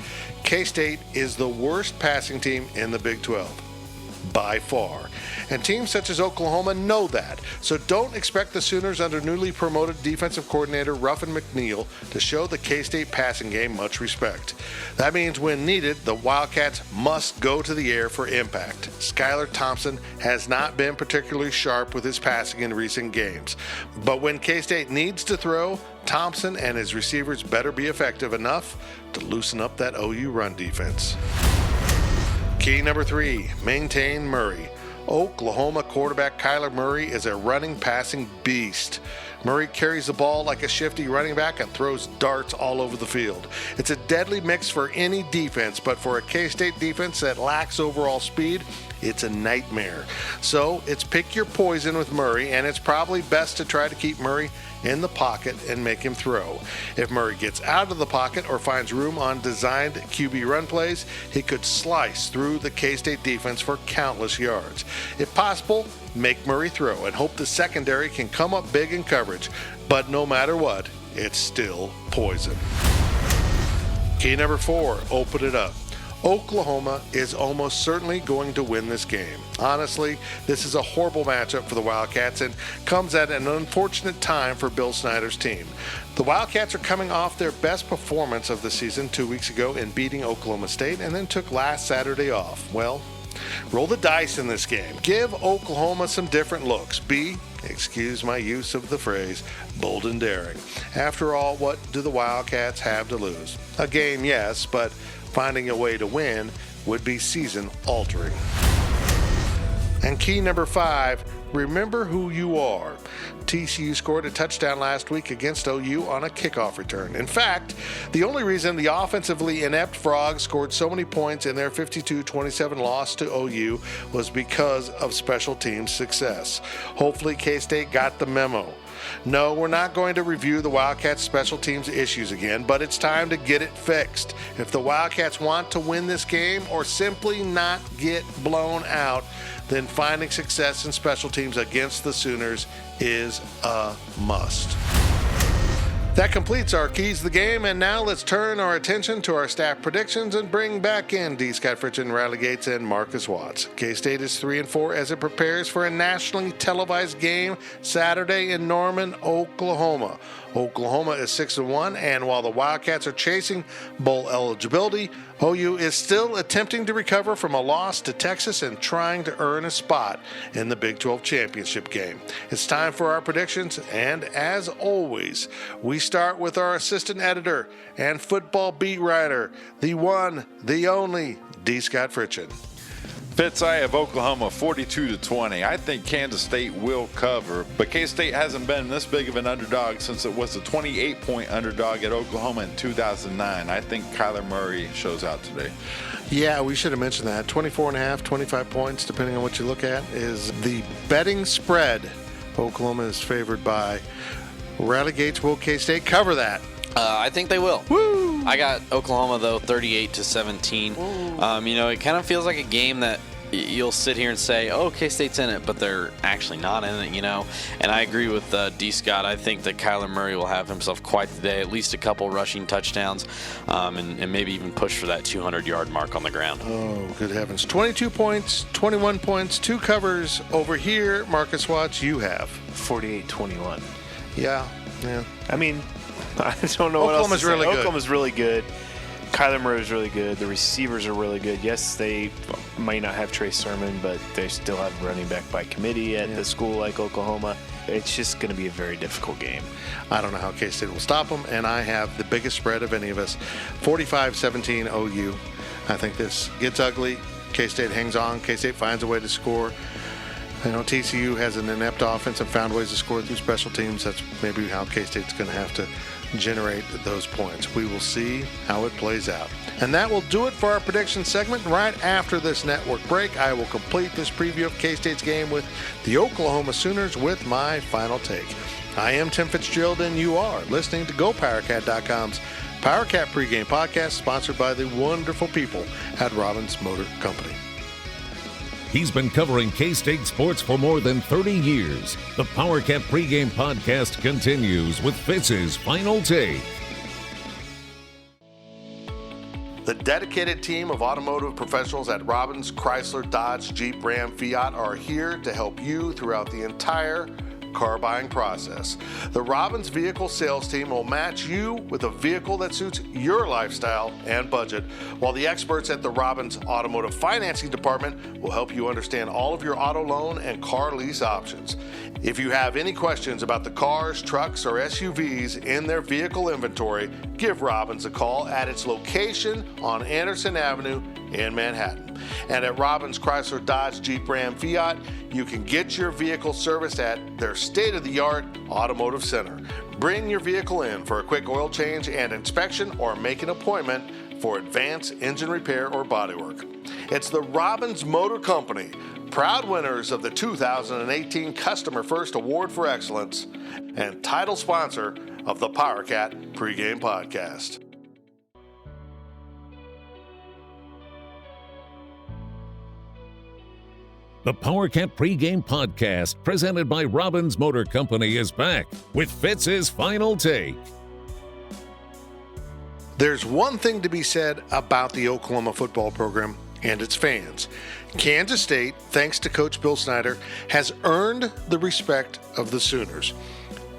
K-State is the worst passing team in the Big 12. By far. And teams such as Oklahoma know that. So don't expect the Sooners under newly promoted defensive coordinator Ruffin McNeil to show the K-State passing game much respect. That means when needed, the Wildcats must go to the air for impact. Skylar Thompson has not been particularly sharp with his passing in recent games. But when K-State needs to throw, Thompson and his receivers better be effective enough to loosen up that OU run defense. Key number 3, maintain Murray. Oklahoma quarterback Kyler Murray is a running, passing beast. Murray carries the ball like a shifty running back and throws darts all over the field. It's a deadly mix for any defense, but for a K-State defense that lacks overall speed, it's a nightmare. So it's pick your poison with Murray, and it's probably best to try to keep Murray in the pocket and make him throw. If Murray gets out of the pocket or finds room on designed QB run plays, he could slice through the K-State defense for countless yards. If possible, make Murray throw and hope the secondary can come up big in coverage. But no matter what, it's still poison. Key number 4, open it up. Oklahoma is almost certainly going to win this game. Honestly, this is a horrible matchup for the Wildcats and comes at an unfortunate time for Bill Snyder's team. The Wildcats are coming off their best performance of the season 2 weeks ago in beating Oklahoma State and then took last Saturday off. Well, roll the dice in this game. Give Oklahoma some different looks. Be, excuse my use of the phrase, bold and daring. After all, what do the Wildcats have to lose? A game, yes, but finding a way to win would be season-altering. And key number 5, remember who you are. TCU scored a touchdown last week against OU on a kickoff return. In fact, the only reason the offensively inept Frogs scored so many points in their 52-27 loss to OU was because of special teams success. Hopefully K-State got the memo. No, we're not going to review the Wildcats' special teams issues again, but it's time to get it fixed. If the Wildcats want to win this game or simply not get blown out, then finding success in special teams against the Sooners is a must. That completes our Keys to the Game, and now let's turn our attention to our staff predictions and bring back in D. Scott Fritchen, Riley Gates, and Marcus Watts. K-State is 3-4 as it prepares for a nationally televised game Saturday in Norman, Oklahoma. Oklahoma is 6-1, and while the Wildcats are chasing bowl eligibility, OU is still attempting to recover from a loss to Texas and trying to earn a spot in the Big 12 championship game. It's time for our predictions, and as always, we start with our assistant editor and football beat writer, the one, the only, D. Scott Fritchen. Fitz, I have Oklahoma 42-20. I think Kansas State will cover, but K-State hasn't been this big of an underdog since it was a 28-point underdog at Oklahoma in 2009. I think Kyler Murray shows out today. Yeah, we should have mentioned that. 24.5, 25 points, depending on what you look at, is the betting spread. Oklahoma is favored by. Riley Gates. Will K-State cover that? I think they will. Woo! I got Oklahoma, though, 38-17. It kind of feels like a game that you'll sit here and say, oh, K-State's in it, but they're actually not in it, And I agree with D. Scott. I think that Kyler Murray will have himself quite the day, at least a couple rushing touchdowns, and maybe even push for that 200-yard mark on the ground. Oh, good heavens. 22 points, 21 points, 2 covers. Over here, Marcus Watts, you have 48-21. Yeah. I mean, I don't know what else to say. Really good. Oklahoma's really good. Kyler Murray's really good. The receivers are really good. Yes, they might not have Trey Sermon, but they still have running back by committee at the school like Oklahoma. It's just going to be a very difficult game. I don't know how K-State will stop them, and I have the biggest spread of any of us, 45-17 OU. I think this gets ugly. K-State hangs on. K-State finds a way to score. TCU has an inept offense and found ways to score through special teams. That's maybe how K-State's going to have to generate those points. We will see how it plays out. And that will do it for our prediction segment. Right after this network break, I will complete this preview of K-State's game with the Oklahoma Sooners with my final take. I am Tim Fitzgerald, and you are listening to GoPowercat.com's Powercat Pregame Podcast, sponsored by the wonderful people at Robbins Motor Company. He's been covering K-State sports for more than 30 years. The Powercat Pregame Podcast continues with Fitz's final take. The dedicated team of automotive professionals at Robbins, Chrysler, Dodge, Jeep, Ram, Fiat are here to help you throughout the entire car buying process. The Robbins vehicle sales team will match you with a vehicle that suits your lifestyle and budget, while the experts at the Robbins Automotive Financing Department will help you understand all of your auto loan and car lease options. If you have any questions about the cars, trucks, or SUVs in their vehicle inventory, give Robbins a call at its location on Anderson Avenue in Manhattan. And at Robbins Chrysler, Dodge, Jeep, Ram, Fiat, you can get your vehicle serviced at their state-of-the-art automotive center. Bring your vehicle in for a quick oil change and inspection, or make an appointment for advanced engine repair or bodywork. It's the Robbins Motor Company, proud winners of the 2018 Customer First Award for Excellence and title sponsor of the Powercat Pregame Podcast. The Powercat Pregame Podcast, presented by Robbins Motor Company, is back with Fitz's final take. There's one thing to be said about the Oklahoma football program and its fans. Kansas State, thanks to Coach Bill Snyder, has earned the respect of the Sooners.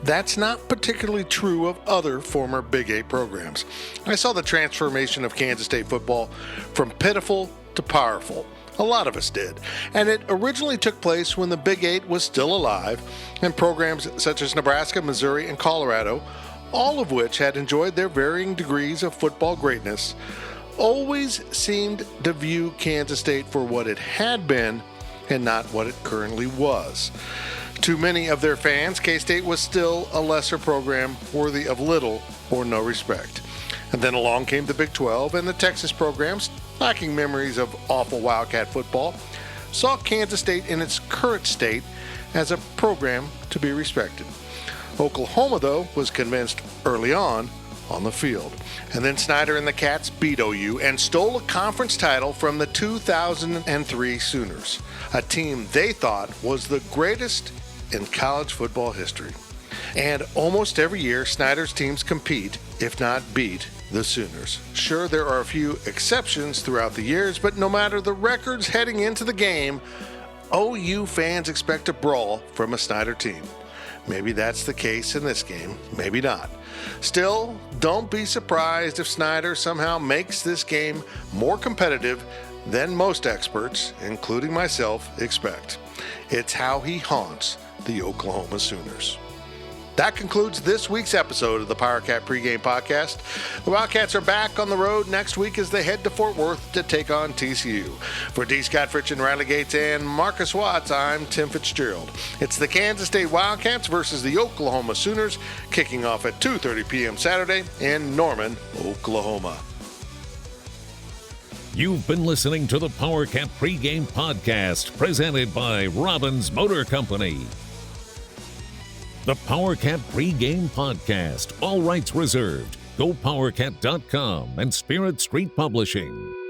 That's not particularly true of other former Big 8 programs. I saw the transformation of Kansas State football from pitiful to powerful. A lot of us did. And it originally took place when the Big 8 was still alive, and programs such as Nebraska, Missouri, and Colorado, all of which had enjoyed their varying degrees of football greatness, always seemed to view Kansas State for what it had been and not what it currently was. To many of their fans, K-State was still a lesser program worthy of little or no respect. And then along came the Big 12, and the Texas programs, lacking memories of awful Wildcat football, saw Kansas State in its current state as a program to be respected. Oklahoma, though, was convinced early on the field. And then Snyder and the Cats beat OU and stole a conference title from the 2003 Sooners, a team they thought was the greatest in college football history. And almost every year, Snyder's teams compete, if not beat, the Sooners. Sure, there are a few exceptions throughout the years, but no matter the records heading into the game, OU fans expect a brawl from a Snyder team. Maybe that's the case in this game, maybe not. Still, don't be surprised if Snyder somehow makes this game more competitive than most experts, including myself, expect. It's how he haunts the Oklahoma Sooners. That concludes this week's episode of the Powercat Pregame Podcast. The Wildcats are back on the road next week as they head to Fort Worth to take on TCU. For D. Scott Fritch and Riley Gates and Marcus Watts, I'm Tim Fitzgerald. It's the Kansas State Wildcats versus the Oklahoma Sooners, kicking off at 2:30 p.m. Saturday in Norman, Oklahoma. You've been listening to the Powercat Pregame Podcast, presented by Robbins Motor Company. The Powercat Pregame Podcast. All rights reserved. GoPowercat.com and Spirit Street Publishing.